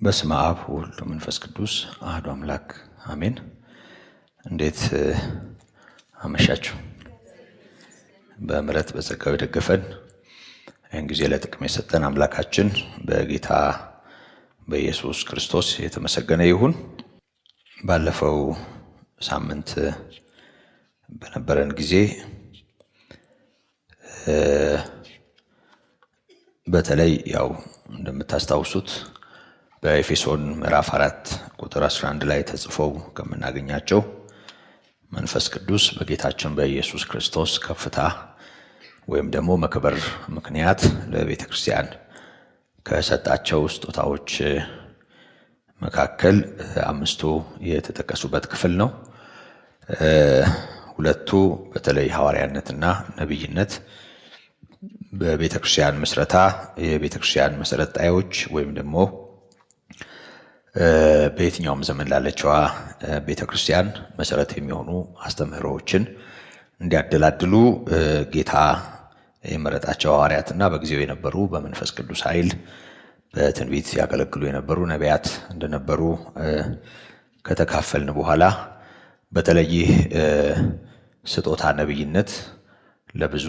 በስመ አብ ወወልድ ወመንፈስ ቅዱስ አሐዱ አምላክ አሜን። እንዴት አመሻችሁ? በምሕረት በጸጋው የደገፈን ይህን ጊዜ ለጥቅም የሰጠን አምላካችን በጌታ በኢየሱስ ክርስቶስ የተመሰገነ ይሁን። ባለፈው ሳምንት በነበረን ጊዜ በተለይ ያው እንደምታስታውሱት በኤፌሶን ምዕራፍ 4 ቁጥር 11 ላይ ተጽፈው ከምናገኛቸው መንፈስ ቅዱስ በጌታችን በኢየሱስ ክርስቶስ ከፍታ ወይም ደግሞ መክበር ምክንያት ለቤተ ክርስቲያን ከሰጣቸው ስጦታዎች መካከል 5ቱ የተጠቀሱበት ክፍል ነው። ሁለቱ በተለይ ሐዋርያነትና ነቢይነት በቤተ ክርስቲያን ምስረታ የቤተ ክርስቲያን መሰረት ጣዮች ወይም ደግሞ በየትኛውም ዘመን ላለችዋ ቤተ ክርስቲያን መሰረት የሚሆኑ አስተምህሮዎችን እንዲያደላድሉ ጌታ የመረጣቸው ሐዋርያትና በጊዜው የነበሩ በመንፈስ ቅዱስ ኃይል በትንቢት ያገለግሉ የነበሩ ነቢያት እንደነበሩ ከተካፈልን በኋላ በተለይ ስጦታ ነቢይነት ለብዙ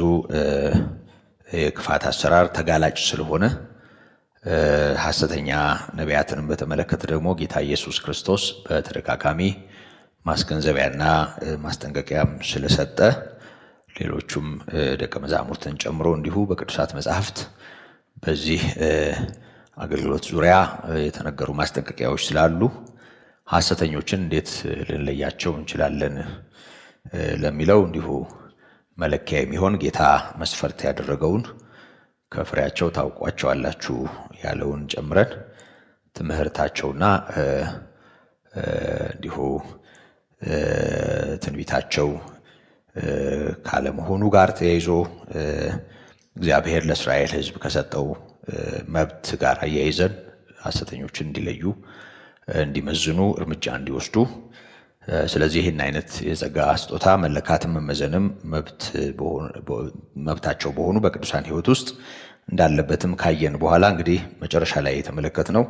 የክፋት አሰራር ተጋላጭ ስለሆነ ሐሰተኛ ነቢያትንም በተመለከተ ደግሞ ጌታ ኢየሱስ ክርስቶስ በተደጋጋሚ ማስገንዘቢያና ማስጠንቀቂያም ስለሰጠ ሌሎቹም ደቀ መዛሙርትን ጨምሮ እንዲሁ በቅዱሳት መጻሕፍት በዚህ አገልግሎት ዙሪያ የተነገሩ ማስጠንቀቂያዎች ስላሉ ሐሰተኞችን እንዴት ልንለያቸው እንችላለን ለሚለው እንዲሁ መለኪያ የሚሆን ጌታ መስፈርት ያደረገውን ከፍሬያቸው ታውቋቸዋላችሁ ያለውን ጨምረን ትምህርታቸውና እንዲሁ ትንቢታቸው ካለመሆኑ ጋር ተያይዞ እግዚአብሔር ለእስራኤል ሕዝብ ከሰጠው መብት ጋር አያይዘን ሐሰተኞችን እንዲለዩ እንዲመዝኑ እርምጃ እንዲወስዱ ስለዚህ ይህን አይነት የጸጋ ስጦታ መለካትም መመዘንም መብታቸው በሆኑ በቅዱሳን ሕይወት ውስጥ እንዳለበትም ካየን በኋላ እንግዲህ መጨረሻ ላይ የተመለከትነው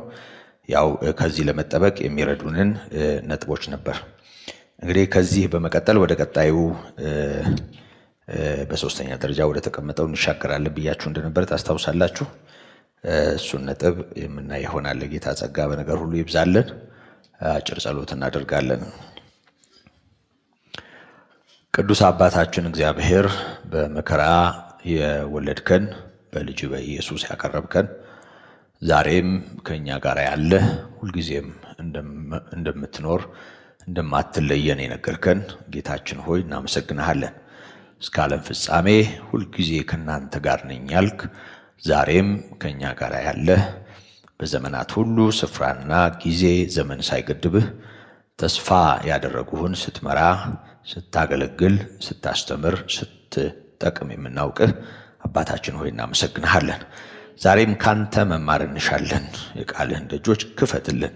ያው ከዚህ ለመጠበቅ የሚረዱንን ነጥቦች ነበር። እንግዲህ ከዚህ በመቀጠል ወደ ቀጣዩ በሶስተኛ ደረጃ ወደ ተቀመጠው እንሻገራለን ብያችሁ እንደነበር ታስታውሳላችሁ። እሱን ነጥብ የምናይ ይሆናል። ጌታ ጸጋ በነገር ሁሉ ይብዛልን። አጭር ጸሎት እናደርጋለን። ቅዱስ አባታችን እግዚአብሔር በመከራ የወለድከን በልጅ በኢየሱስ ያቀረብከን ዛሬም ከኛ ጋር ያለ ሁልጊዜም እንደምትኖር እንደማትለየን የነገርከን ጌታችን ሆይ እናመሰግንሃለን። እስከ ዓለም ፍጻሜ ሁልጊዜ ከናንተ ጋር ነኝ ያልክ ዛሬም ከኛ ጋር ያለ በዘመናት ሁሉ ስፍራና ጊዜ ዘመን ሳይገድብህ ተስፋ ያደረጉህን ስትመራ፣ ስታገለግል፣ ስታስተምር፣ ስትጠቅም የምናውቅህ አባታችን ሆይ እናመሰግንሃለን። ዛሬም ካንተ መማር እንሻለን። የቃልህን ደጆች ክፈትልን።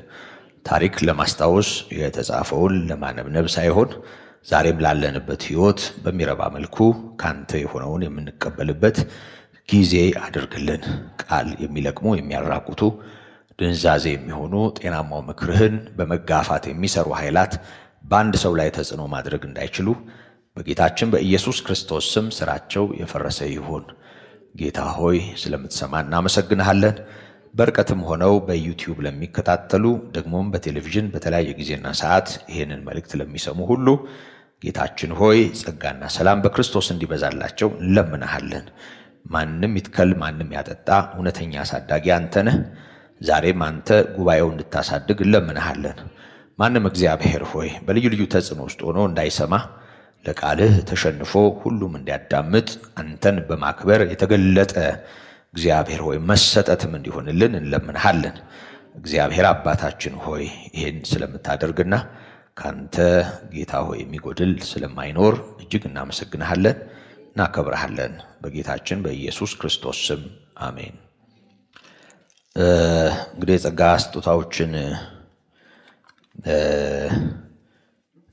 ታሪክ ለማስታወስ የተጻፈውን ለማነብነብ ሳይሆን ዛሬም ላለንበት ሕይወት በሚረባ መልኩ ካንተ የሆነውን የምንቀበልበት ጊዜ አድርግልን። ቃል የሚለቅሙ የሚያራቁቱ ድንዛዜ የሚሆኑ ጤናማው ምክርህን በመጋፋት የሚሰሩ ኃይላት በአንድ ሰው ላይ ተጽዕኖ ማድረግ እንዳይችሉ በጌታችን በኢየሱስ ክርስቶስ ስም ስራቸው የፈረሰ ይሁን። ጌታ ሆይ ስለምትሰማ እናመሰግንሃለን። በርቀትም ሆነው በዩቲዩብ ለሚከታተሉ ደግሞም በቴሌቪዥን በተለያየ ጊዜና ሰዓት ይህንን መልእክት ለሚሰሙ ሁሉ ጌታችን ሆይ ጸጋና ሰላም በክርስቶስ እንዲበዛላቸው እንለምንሃለን። ማንም ይትከል ማንም ያጠጣ እውነተኛ አሳዳጊ አንተ ነህ። ዛሬም አንተ ጉባኤው እንድታሳድግ እንለምንሃለን። ማንም እግዚአብሔር ሆይ በልዩ ልዩ ተጽዕኖ ውስጥ ሆኖ እንዳይሰማ ለቃልህ ተሸንፎ ሁሉም እንዲያዳምጥ አንተን በማክበር የተገለጠ እግዚአብሔር ሆይ መሰጠትም እንዲሆንልን እንለምንሃለን። እግዚአብሔር አባታችን ሆይ ይህን ስለምታደርግና ካንተ ጌታ ሆይ የሚጎድል ስለማይኖር እጅግ እናመሰግንሃለን፣ እናከብረሃለን። በጌታችን በኢየሱስ ክርስቶስ ስም አሜን። እንግዲህ የጸጋ ስጦታዎችን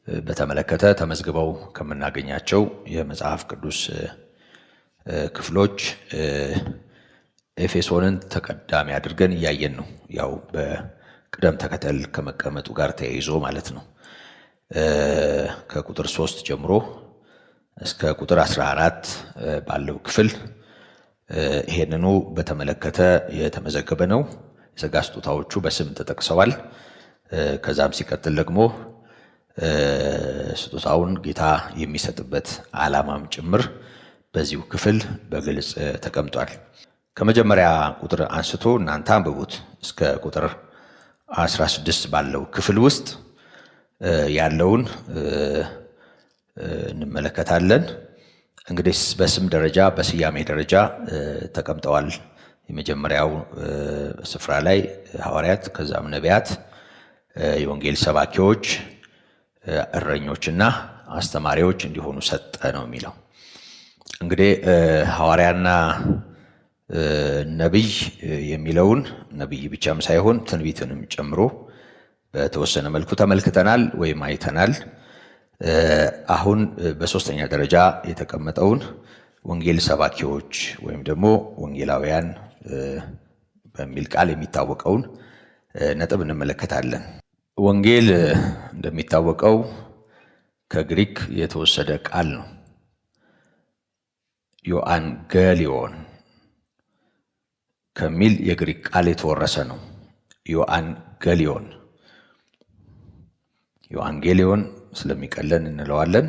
በተመለከተ ተመዝግበው ከምናገኛቸው የመጽሐፍ ቅዱስ ክፍሎች ኤፌሶንን ተቀዳሚ አድርገን እያየን ነው። ያው ቅደም ተከተል ከመቀመጡ ጋር ተያይዞ ማለት ነው። ከቁጥር 3 ጀምሮ እስከ ቁጥር 14 ባለው ክፍል ይሄንኑ በተመለከተ የተመዘገበ ነው። የጸጋ ስጦታዎቹ በስም ተጠቅሰዋል። ከዛም ሲቀጥል ደግሞ ስጦታውን ጌታ የሚሰጥበት ዓላማም ጭምር በዚሁ ክፍል በግልጽ ተቀምጧል። ከመጀመሪያ ቁጥር አንስቶ እናንተ አንብቡት እስከ ቁጥር 16 ባለው ክፍል ውስጥ ያለውን እንመለከታለን። እንግዲህ በስም ደረጃ በስያሜ ደረጃ ተቀምጠዋል። የመጀመሪያው ስፍራ ላይ ሐዋርያት፣ ከዛም ነቢያት፣ የወንጌል ሰባኪዎች፣ እረኞችና አስተማሪዎች እንዲሆኑ ሰጠ ነው የሚለው። እንግዲህ ሐዋርያና ነቢይ የሚለውን ነቢይ ብቻም ሳይሆን ትንቢትንም ጨምሮ በተወሰነ መልኩ ተመልክተናል ወይም አይተናል። አሁን በሶስተኛ ደረጃ የተቀመጠውን ወንጌል ሰባኪዎች ወይም ደግሞ ወንጌላውያን በሚል ቃል የሚታወቀውን ነጥብ እንመለከታለን። ወንጌል እንደሚታወቀው ከግሪክ የተወሰደ ቃል ነው። ዮአንጌሊዮን ከሚል የግሪክ ቃል የተወረሰ ነው። ዮአንጌሊዮን ዮአንጌሊዮን ስለሚቀለን እንለዋለን።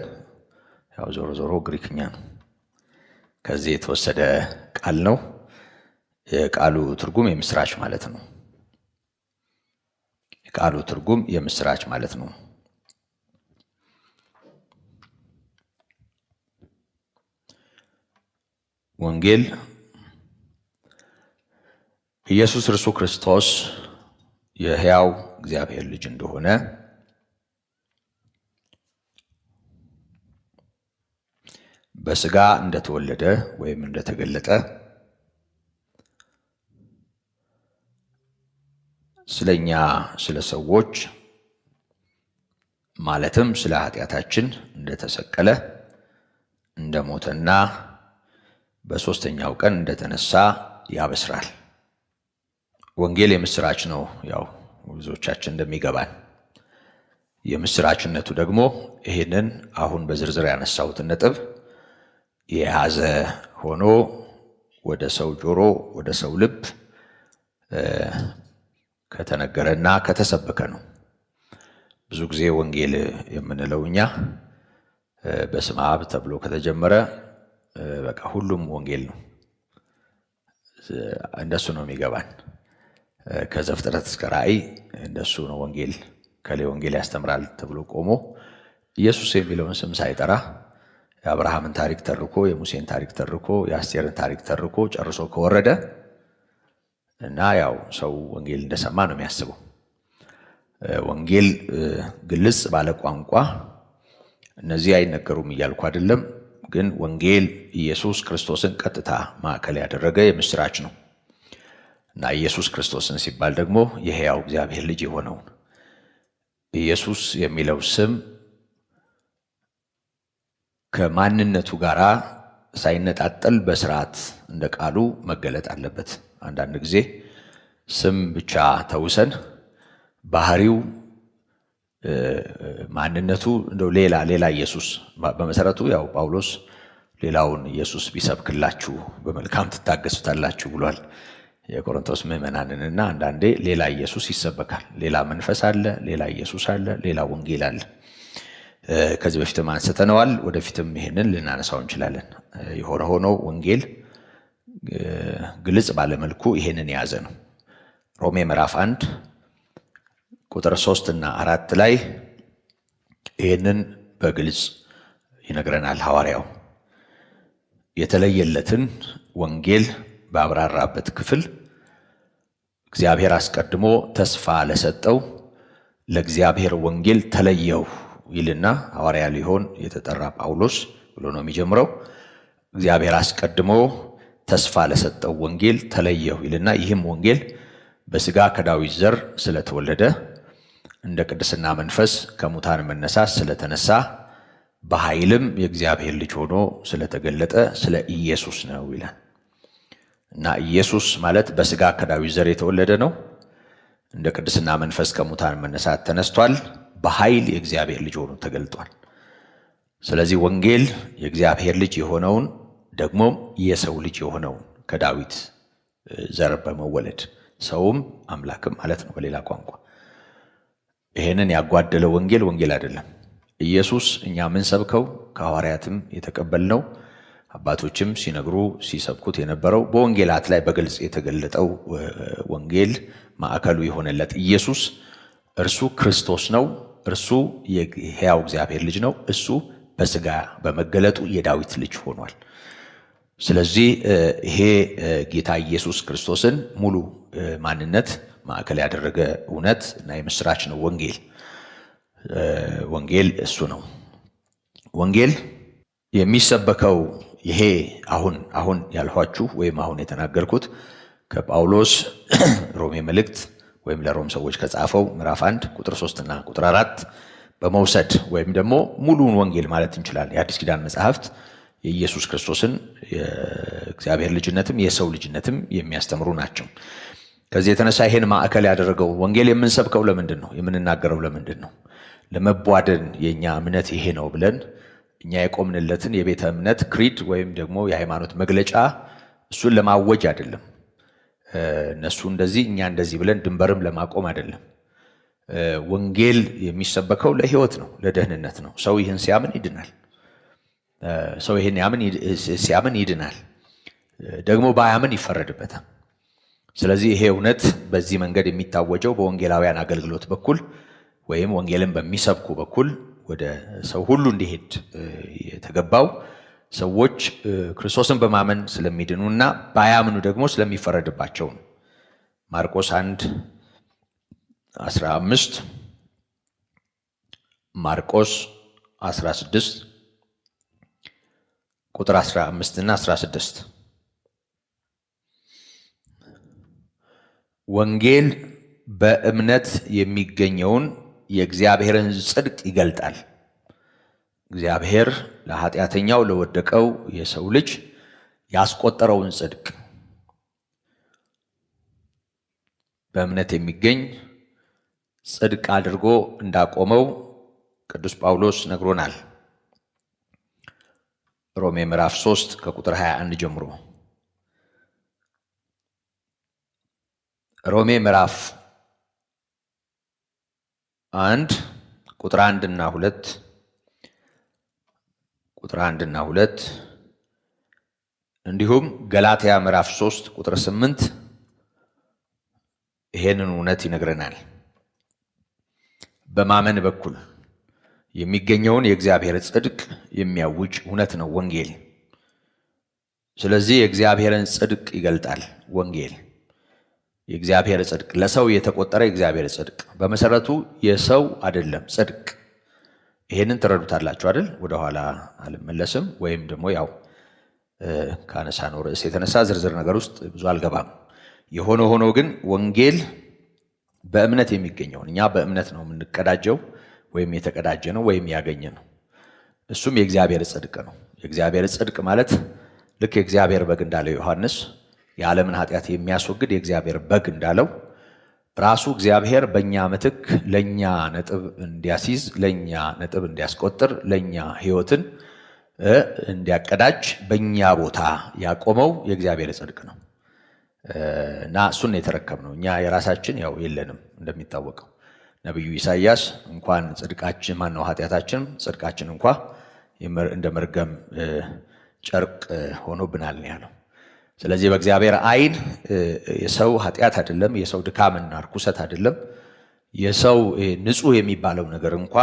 ያው ዞሮ ዞሮ ግሪክኛ ነው። ከዚህ የተወሰደ ቃል ነው። የቃሉ ትርጉም የምስራች ማለት ነው። የቃሉ ትርጉም የምስራች ማለት ነው። ወንጌል ኢየሱስ እርሱ ክርስቶስ የሕያው እግዚአብሔር ልጅ እንደሆነ በሥጋ እንደተወለደ ወይም እንደተገለጠ ስለኛ ስለ ሰዎች ማለትም ስለ ኃጢአታችን እንደተሰቀለ እንደሞተና በሦስተኛው ቀን እንደተነሳ ያበስራል። ወንጌል የምስራች ነው። ያው ብዙዎቻችን እንደሚገባን የምስራችነቱ ደግሞ ይሄንን አሁን በዝርዝር ያነሳሁትን ነጥብ የያዘ ሆኖ ወደ ሰው ጆሮ ወደ ሰው ልብ ከተነገረና ከተሰበከ ነው። ብዙ ጊዜ ወንጌል የምንለው እኛ በስመ አብ ተብሎ ከተጀመረ በቃ ሁሉም ወንጌል ነው፣ እንደሱ ነው የሚገባን። ከዘፍጥረት እስከ ራእይ እንደሱ ነው ወንጌል። ከሌ ወንጌል ያስተምራል ተብሎ ቆሞ ኢየሱስ የሚለውን ስም ሳይጠራ የአብርሃምን ታሪክ ተርኮ የሙሴን ታሪክ ተርኮ የአስቴርን ታሪክ ተርኮ ጨርሶ ከወረደ እና ያው ሰው ወንጌል እንደሰማ ነው የሚያስበው። ወንጌል ግልጽ ባለ ቋንቋ እነዚህ አይነገሩም እያልኩ አይደለም፣ ግን ወንጌል ኢየሱስ ክርስቶስን ቀጥታ ማዕከል ያደረገ የምስራች ነው እና ኢየሱስ ክርስቶስን ሲባል ደግሞ የሕያው እግዚአብሔር ልጅ የሆነውን ኢየሱስ የሚለው ስም ከማንነቱ ጋር ሳይነጣጠል በስርዓት እንደ ቃሉ መገለጥ አለበት። አንዳንድ ጊዜ ስም ብቻ ተውሰን ባህሪው ማንነቱ እንደው ሌላ ኢየሱስ በመሰረቱ ያው ጳውሎስ ሌላውን ኢየሱስ ቢሰብክላችሁ በመልካም ትታገሱታላችሁ ብሏል የቆሮንቶስ ምዕመናንንና አንዳንዴ ሌላ ኢየሱስ ይሰበካል። ሌላ መንፈስ አለ፣ ሌላ ኢየሱስ አለ፣ ሌላ ወንጌል አለ። ከዚህ በፊትም አንስተነዋል፣ ወደፊትም ይሄንን ልናነሳው እንችላለን። የሆነ ሆኖ ወንጌል ግልጽ ባለመልኩ ይሄንን የያዘ ነው። ሮሜ ምዕራፍ 1 ቁጥር 3 እና 4 ላይ ይሄንን በግልጽ ይነግረናል ሐዋርያው። የተለየለትን ወንጌል ባብራራበት ክፍል እግዚአብሔር አስቀድሞ ተስፋ ለሰጠው ለእግዚአብሔር ወንጌል ተለየው ይልና ሐዋርያ ሊሆን የተጠራ ጳውሎስ ብሎ ነው የሚጀምረው። እግዚአብሔር አስቀድሞ ተስፋ ለሰጠው ወንጌል ተለየው ይልና ይህም ወንጌል በሥጋ ከዳዊት ዘር ስለተወለደ እንደ ቅድስና መንፈስ ከሙታን መነሳት ስለተነሳ በኃይልም የእግዚአብሔር ልጅ ሆኖ ስለተገለጠ ስለ ኢየሱስ ነው ይላል። እና ኢየሱስ ማለት በሥጋ ከዳዊት ዘር የተወለደ ነው። እንደ ቅድስና መንፈስ ከሙታን መነሳት ተነስቷል። በኃይል የእግዚአብሔር ልጅ ሆኖ ተገልጧል። ስለዚህ ወንጌል የእግዚአብሔር ልጅ የሆነውን ደግሞ የሰው ልጅ የሆነውን ከዳዊት ዘር በመወለድ ሰውም አምላክም ማለት ነው በሌላ ቋንቋ። ይሄንን ያጓደለ ወንጌል አይደለም። ኢየሱስ እኛ ምን ሰብከው ከሐዋርያትም የተቀበልነው አባቶችም ሲነግሩ ሲሰብኩት የነበረው በወንጌላት ላይ በግልጽ የተገለጠው ወንጌል ማዕከሉ የሆነለት ኢየሱስ እርሱ ክርስቶስ ነው። እርሱ የሕያው እግዚአብሔር ልጅ ነው። እሱ በሥጋ በመገለጡ የዳዊት ልጅ ሆኗል። ስለዚህ ይሄ ጌታ ኢየሱስ ክርስቶስን ሙሉ ማንነት ማዕከል ያደረገ እውነት እና የምስራች ነው ወንጌል። ወንጌል እሱ ነው። ወንጌል የሚሰበከው ይሄ አሁን ያልኋችሁ ወይም አሁን የተናገርኩት ከጳውሎስ ሮሜ መልእክት ወይም ለሮም ሰዎች ከጻፈው ምዕራፍ 1 ቁጥር 3 እና ቁጥር 4 በመውሰድ ወይም ደግሞ ሙሉውን ወንጌል ማለት እንችላለን። የአዲስ ኪዳን መጽሐፍት የኢየሱስ ክርስቶስን የእግዚአብሔር ልጅነትም የሰው ልጅነትም የሚያስተምሩ ናቸው። ከዚህ የተነሳ ይሄን ማዕከል ያደረገው ወንጌል የምንሰብከው ለምንድን ነው? የምንናገረው ለምንድን ነው? ለመቧደን የኛ እምነት ይሄ ነው ብለን እኛ የቆምንለትን የቤተ እምነት ክሪድ ወይም ደግሞ የሃይማኖት መግለጫ እሱን ለማወጅ አይደለም። እነሱ እንደዚህ እኛ እንደዚህ ብለን ድንበርም ለማቆም አይደለም። ወንጌል የሚሰበከው ለሕይወት ነው፣ ለደህንነት ነው። ሰው ይህን ሲያምን ይድናል። ሰው ይህን ሲያምን ይድናል፣ ደግሞ ባያምን ይፈረድበታል። ስለዚህ ይሄ እውነት በዚህ መንገድ የሚታወጀው በወንጌላውያን አገልግሎት በኩል ወይም ወንጌልን በሚሰብኩ በኩል ወደ ሰው ሁሉ እንዲሄድ የተገባው ሰዎች ክርስቶስን በማመን ስለሚድኑና ባያምኑ ደግሞ ስለሚፈረድባቸው ነው። ማርቆስ 1:15 ማርቆስ 16 ቁጥር 15 እና 16 ወንጌል በእምነት የሚገኘውን የእግዚአብሔርን ጽድቅ ይገልጣል። እግዚአብሔር ለኃጢአተኛው ለወደቀው የሰው ልጅ ያስቆጠረውን ጽድቅ በእምነት የሚገኝ ጽድቅ አድርጎ እንዳቆመው ቅዱስ ጳውሎስ ነግሮናል። ሮሜ ምዕራፍ 3 ከቁጥር 21 ጀምሮ ሮሜ ምዕራፍ 1 ቁጥር 1 እና 2 ቁጥር 1 እና 2 እንዲሁም ገላትያ ምዕራፍ 3 ቁጥር 8 ይሄንን እውነት ይነግረናል። በማመን በኩል የሚገኘውን የእግዚአብሔር ጽድቅ የሚያውጅ እውነት ነው ወንጌል። ስለዚህ የእግዚአብሔርን ጽድቅ ይገልጣል ወንጌል። የእግዚአብሔር ጽድቅ ለሰው የተቆጠረ የእግዚአብሔር ጽድቅ በመሰረቱ የሰው አይደለም ጽድቅ። ይሄንን ትረዱታላችሁ አይደል? ወደኋላ አልመለስም፣ ወይም ደግሞ ያው ካነሳነው ርዕስ የተነሳ ዝርዝር ነገር ውስጥ ብዙ አልገባም። የሆነ ሆኖ ግን ወንጌል በእምነት የሚገኘውን እኛ በእምነት ነው የምንቀዳጀው ወይም የተቀዳጀ ነው ወይም ያገኘ ነው። እሱም የእግዚአብሔር ጽድቅ ነው። የእግዚአብሔር ጽድቅ ማለት ልክ የእግዚአብሔር በግ እንዳለው ዮሐንስ የዓለምን ኃጢአት የሚያስወግድ የእግዚአብሔር በግ እንዳለው ራሱ እግዚአብሔር በእኛ ምትክ ለእኛ ነጥብ እንዲያስይዝ፣ ለእኛ ነጥብ እንዲያስቆጥር፣ ለእኛ ሕይወትን እንዲያቀዳጅ በእኛ ቦታ ያቆመው የእግዚአብሔር ጽድቅ ነው እና እሱን የተረከብነው እኛ የራሳችን ያው የለንም። እንደሚታወቀው ነቢዩ ኢሳይያስ እንኳን ጽድቃችን ማነው ኃጢአታችን ጽድቃችን እንኳ እንደ መርገም ጨርቅ ሆኖብናል ያለው። ስለዚህ በእግዚአብሔር ዓይን የሰው ኃጢአት አይደለም፣ የሰው ድካምና ርኩሰት አይደለም፣ የሰው ንጹሕ የሚባለው ነገር እንኳ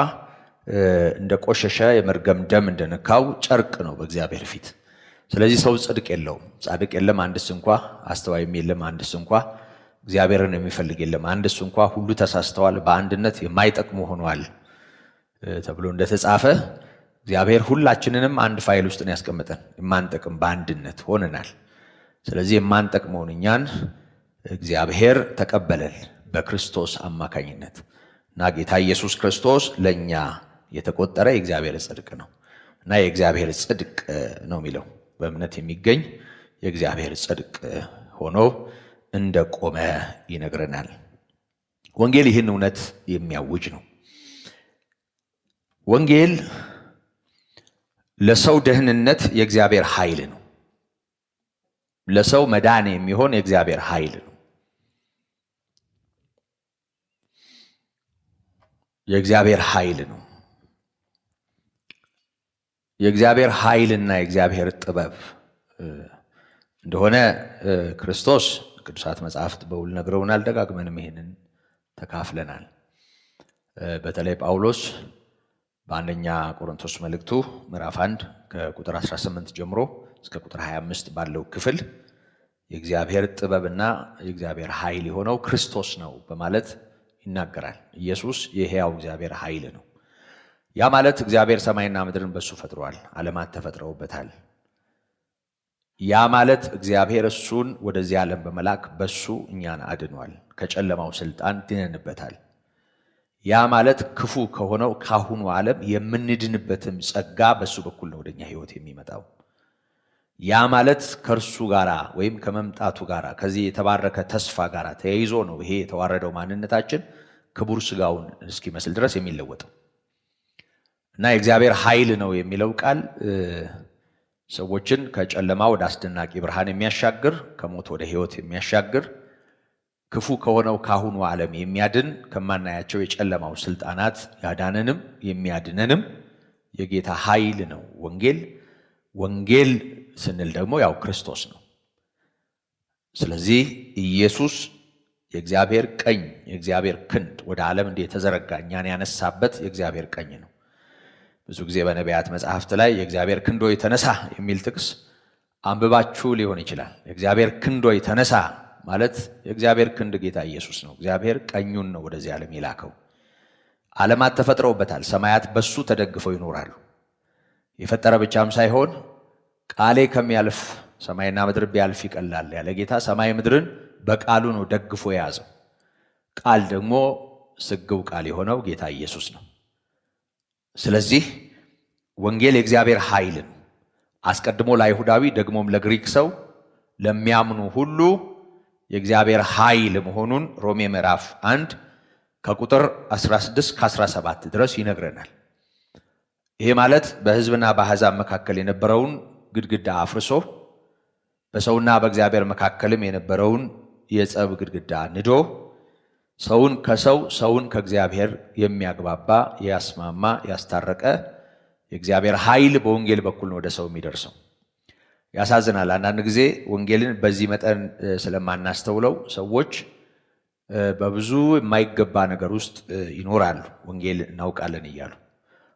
እንደ ቆሸሸ የመርገም ደም እንደነካው ጨርቅ ነው በእግዚአብሔር ፊት። ስለዚህ ሰው ጽድቅ የለውም፣ ጻድቅ የለም አንድስ እንኳ፣ አስተዋይም የለም አንድስ እንኳ፣ እግዚአብሔርን የሚፈልግ የለም አንድስ እንኳ፣ ሁሉ ተሳስተዋል፣ በአንድነት የማይጠቅሙ ሆነዋል ተብሎ እንደተጻፈ እግዚአብሔር ሁላችንንም አንድ ፋይል ውስጥ ነው ያስቀመጠን። የማንጠቅም በአንድነት ሆነናል። ስለዚህ የማንጠቅመውን እኛን እግዚአብሔር ተቀበለን በክርስቶስ አማካኝነት እና ጌታ ኢየሱስ ክርስቶስ ለእኛ የተቆጠረ የእግዚአብሔር ጽድቅ ነው እና የእግዚአብሔር ጽድቅ ነው የሚለው በእምነት የሚገኝ የእግዚአብሔር ጽድቅ ሆኖ እንደቆመ ይነግረናል። ወንጌል ይህን እውነት የሚያውጅ ነው። ወንጌል ለሰው ደህንነት የእግዚአብሔር ኃይል ነው። ለሰው መዳን የሚሆን የእግዚአብሔር ኃይል ነው። የእግዚአብሔር ኃይል ነው። የእግዚአብሔር ኃይልና የእግዚአብሔር ጥበብ እንደሆነ ክርስቶስ ቅዱሳት መጻሕፍት በውል ነግረውናል። ደጋግመንም ይሄንን ተካፍለናል። በተለይ ጳውሎስ በአንደኛ ቆሮንቶስ መልእክቱ ምዕራፍ 1 ከቁጥር 18 ጀምሮ እስከ ቁጥር 25 ባለው ክፍል የእግዚአብሔር ጥበብና የእግዚአብሔር ኃይል የሆነው ክርስቶስ ነው በማለት ይናገራል። ኢየሱስ የሕያው እግዚአብሔር ኃይል ነው። ያ ማለት እግዚአብሔር ሰማይና ምድርን በሱ ፈጥሯል። ዓለማት ተፈጥረውበታል። ያ ማለት እግዚአብሔር እሱን ወደዚህ ዓለም በመላክ በሱ እኛን አድኗል። ከጨለማው ስልጣን ድነንበታል። ያ ማለት ክፉ ከሆነው ካሁኑ ዓለም የምንድንበትም ጸጋ በሱ በኩል ነው ወደኛ ሕይወት የሚመጣው። ያ ማለት ከእርሱ ጋር ወይም ከመምጣቱ ጋር ከዚህ የተባረከ ተስፋ ጋር ተያይዞ ነው ይሄ የተዋረደው ማንነታችን ክቡር ሥጋውን እስኪመስል ድረስ የሚለወጠው እና የእግዚአብሔር ኃይል ነው የሚለው ቃል ሰዎችን ከጨለማ ወደ አስደናቂ ብርሃን የሚያሻግር፣ ከሞት ወደ ሕይወት የሚያሻግር፣ ክፉ ከሆነው ካሁኑ ዓለም የሚያድን፣ ከማናያቸው የጨለማው ስልጣናት ያዳነንም የሚያድነንም የጌታ ኃይል ነው ወንጌል ስንል ደግሞ ያው ክርስቶስ ነው። ስለዚህ ኢየሱስ የእግዚአብሔር ቀኝ የእግዚአብሔር ክንድ ወደ ዓለም እንደ የተዘረጋ እኛን ያነሳበት የእግዚአብሔር ቀኝ ነው። ብዙ ጊዜ በነቢያት መጽሐፍት ላይ የእግዚአብሔር ክንዶይ ተነሳ የሚል ጥቅስ አንብባችሁ ሊሆን ይችላል። የእግዚአብሔር ክንዶይ ተነሳ ማለት የእግዚአብሔር ክንድ ጌታ ኢየሱስ ነው። እግዚአብሔር ቀኙን ነው ወደዚህ ዓለም የላከው። ዓለማት ተፈጥረውበታል። ሰማያት በሱ ተደግፈው ይኖራሉ። የፈጠረ ብቻም ሳይሆን ቃሌ ከሚያልፍ ሰማይና ምድር ቢያልፍ ይቀላል ያለ ጌታ ሰማይ ምድርን በቃሉ ነው ደግፎ የያዘው። ቃል ደግሞ ስግው ቃል የሆነው ጌታ ኢየሱስ ነው። ስለዚህ ወንጌል የእግዚአብሔር ኃይል ነው። አስቀድሞ ለአይሁዳዊ ደግሞም ለግሪክ ሰው ለሚያምኑ ሁሉ የእግዚአብሔር ኃይል መሆኑን ሮሜ ምዕራፍ 1 ከቁጥር 16 ከ17 ድረስ ይነግረናል። ይሄ ማለት በሕዝብና በአሕዛብ መካከል የነበረውን ግድግዳ አፍርሶ በሰውና በእግዚአብሔር መካከልም የነበረውን የጸብ ግድግዳ ንዶ ሰውን ከሰው ሰውን ከእግዚአብሔር የሚያግባባ ያስማማ ያስታረቀ የእግዚአብሔር ኃይል በወንጌል በኩል ነው ወደ ሰው የሚደርሰው። ያሳዝናል። አንዳንድ ጊዜ ወንጌልን በዚህ መጠን ስለማናስተውለው ሰዎች በብዙ የማይገባ ነገር ውስጥ ይኖራሉ። ወንጌል እናውቃለን እያሉ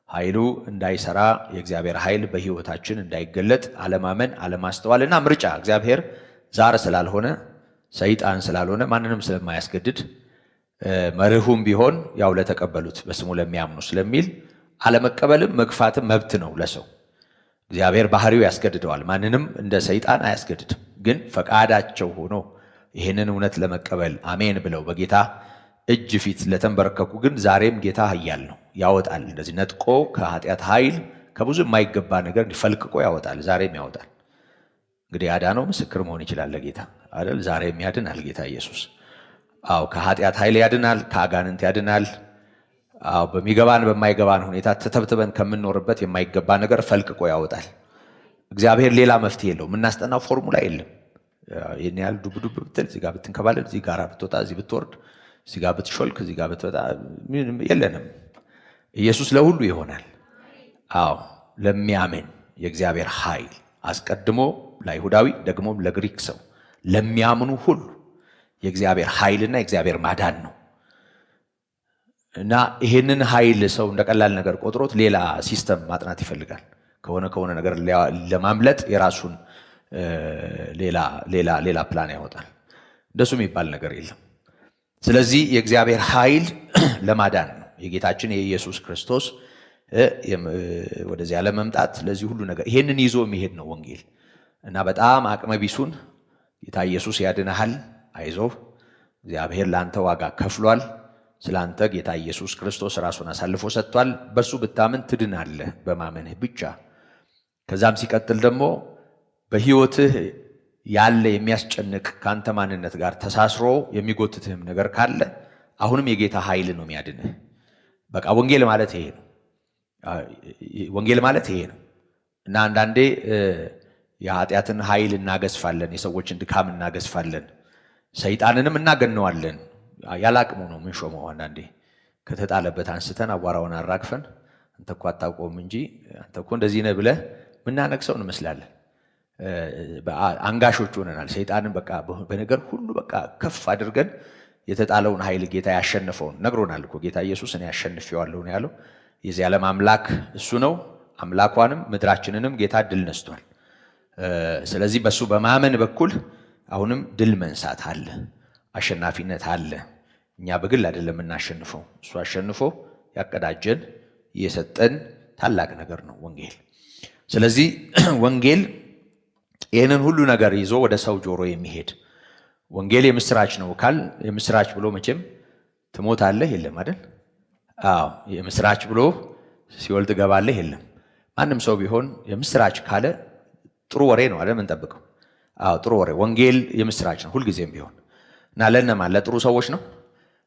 ኃይሉ እንዳይሰራ የእግዚአብሔር ኃይል በሕይወታችን እንዳይገለጥ አለማመን፣ አለማስተዋል እና ምርጫ እግዚአብሔር ዛር ስላልሆነ ሰይጣን ስላልሆነ ማንንም ስለማያስገድድ መርሁም ቢሆን ያው ለተቀበሉት በስሙ ለሚያምኑ ስለሚል አለመቀበልም መግፋትም መብት ነው ለሰው። እግዚአብሔር ባህሪው ያስገድደዋል። ማንንም እንደ ሰይጣን አያስገድድም። ግን ፈቃዳቸው ሆኖ ይህንን እውነት ለመቀበል አሜን ብለው በጌታ እጅ ፊት ለተንበረከኩ ግን ዛሬም ጌታ ኃያል ነው፣ ያወጣል። እንደዚህ ነጥቆ ከኃጢአት ኃይል ከብዙ የማይገባ ነገር ፈልቅቆ ያወጣል። ዛሬም ያወጣል። እንግዲህ ያዳነው ምስክር መሆን ይችላል ለጌታ አይደል? ዛሬም ያድናል ጌታ ኢየሱስ። አዎ ከኃጢአት ኃይል ያድናል፣ ከአጋንንት ያድናል። አዎ በሚገባን በማይገባን ሁኔታ ተተብትበን ከምንኖርበት የማይገባ ነገር ፈልቅቆ ያወጣል። እግዚአብሔር ሌላ መፍትሄ የለው። የምናስጠናው ፎርሙላ የለም። ይህን ያህል ዱብ ዱብ ብትል፣ እዚህ ጋር ብትንከባለል፣ እዚህ ጋር ብትወጣ፣ እዚህ ብትወርድ፣ እዚህ ጋር ብትሾልክ፣ እዚህ ጋር ብትወጣ ምንም የለንም። ኢየሱስ ለሁሉ ይሆናል። አዎ ለሚያምን የእግዚአብሔር ኃይል አስቀድሞ ለአይሁዳዊ ደግሞም ለግሪክ ሰው ለሚያምኑ ሁሉ የእግዚአብሔር ኃይልና የእግዚአብሔር ማዳን ነው እና ይሄንን ኃይል ሰው እንደቀላል ነገር ቆጥሮት ሌላ ሲስተም ማጥናት ይፈልጋል። ከሆነ ነገር ለማምለጥ የራሱን ሌላ ፕላን ያወጣል። እንደሱ የሚባል ነገር የለም። ስለዚህ የእግዚአብሔር ኃይል ለማዳን ነው። የጌታችን የኢየሱስ ክርስቶስ ወደዚህ ዓለም መምጣት ለዚህ ሁሉ ነገር ይሄንን ይዞ የሚሄድ ነው ወንጌል እና በጣም አቅመ ቢሱን ጌታ ኢየሱስ ያድንሃል፣ አይዞህ፣ እግዚአብሔር ለአንተ ዋጋ ከፍሏል፣ ስላንተ ጌታ ኢየሱስ ክርስቶስ ራሱን አሳልፎ ሰጥቷል፣ በሱ ብታምን ትድናለህ በማመንህ ብቻ። ከዛም ሲቀጥል ደግሞ በሕይወትህ ያለ የሚያስጨንቅ ካንተ ማንነት ጋር ተሳስሮ የሚጎትትህም ነገር ካለ አሁንም የጌታ ኃይል ነው የሚያድንህ። በቃ ወንጌል ማለት ይሄ ነው። ወንጌል ማለት ይሄ ነው። እና አንዳንዴ የኃጢአትን ኃይል እናገዝፋለን፣ የሰዎችን ድካም እናገዝፋለን፣ ሰይጣንንም እናገነዋለን። ያላቅሙ ነው ምንሾመው። አንዳንዴ ከተጣለበት አንስተን አቧራውን አራግፈን አንተ እኮ አታውቀውም እንጂ አንተ እኮ እንደዚህ ነህ ብለህ ምናነግሰው እንመስላለን። አንጋሾች ሆነናል። ሰይጣንን በቃ በነገር ሁሉ በቃ ከፍ አድርገን የተጣለውን ኃይል ጌታ ያሸነፈውን ነግሮናል እኮ ጌታ ኢየሱስ እኔ ያሸንፌዋለሁ ነው ያለው። የዚህ ዓለም አምላክ እሱ ነው። አምላኳንም ምድራችንንም ጌታ ድል ነስቷል። ስለዚህ በሱ በማመን በኩል አሁንም ድል መንሳት አለ፣ አሸናፊነት አለ። እኛ በግል አይደለም እናሸንፈው፣ እሱ አሸንፎ ያቀዳጀን የሰጠን ታላቅ ነገር ነው ወንጌል። ስለዚህ ወንጌል ይህንን ሁሉ ነገር ይዞ ወደ ሰው ጆሮ የሚሄድ ወንጌል የምስራች ነው ካል የምስራች ብሎ መቼም ትሞታለህ የለም አይደል? አዎ የምስራች ብሎ ሲኦል ትገባለህ የለም። ማንም ሰው ቢሆን የምስራች ካለ ጥሩ ወሬ ነው አይደል የምንጠብቀው? አዎ ጥሩ ወሬ ወንጌል የምስራች ነው ሁልጊዜም ቢሆን። እና ለእነማን? ለጥሩ ሰዎች ነው፣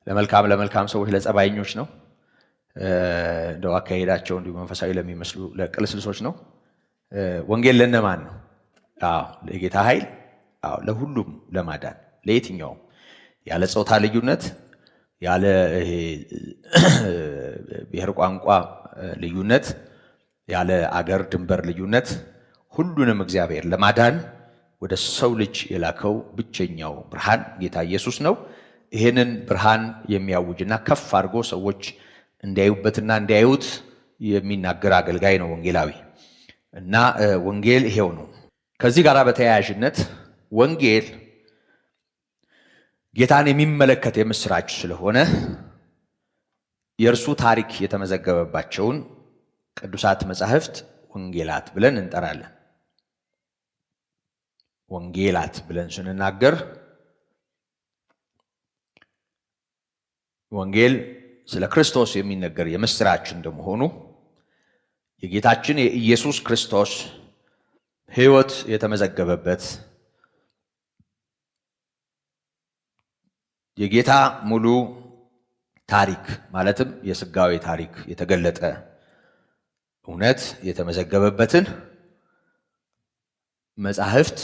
ለመልካም ሰዎች፣ ለጸባይኞች ነው፣ እንደው አካሄዳቸው እንዲሁ መንፈሳዊ ለሚመስሉ ለቅልስልሶች ነው። ወንጌል ለእነማን ነው? አዎ ለጌታ ኃይል፣ አዎ ለሁሉም ለማዳን ለየትኛውም፣ ያለ ጾታ ልዩነት፣ ያለ ብሔር ቋንቋ ልዩነት፣ ያለ አገር ድንበር ልዩነት ሁሉንም እግዚአብሔር ለማዳን ወደ ሰው ልጅ የላከው ብቸኛው ብርሃን ጌታ ኢየሱስ ነው። ይህንን ብርሃን የሚያውጅና ከፍ አድርጎ ሰዎች እንዲያዩበትና እንዲያዩት የሚናገር አገልጋይ ነው ወንጌላዊ። እና ወንጌል ይሄው ነው። ከዚህ ጋር በተያያዥነት ወንጌል ጌታን የሚመለከት የምስራች ስለሆነ የእርሱ ታሪክ የተመዘገበባቸውን ቅዱሳት መጻሕፍት ወንጌላት ብለን እንጠራለን። ወንጌላት ብለን ስንናገር ወንጌል ስለ ክርስቶስ የሚነገር የምስራች እንደመሆኑ የጌታችን የኢየሱስ ክርስቶስ ሕይወት የተመዘገበበት የጌታ ሙሉ ታሪክ ማለትም የሥጋዌ ታሪክ የተገለጠ እውነት የተመዘገበበትን መጻሕፍት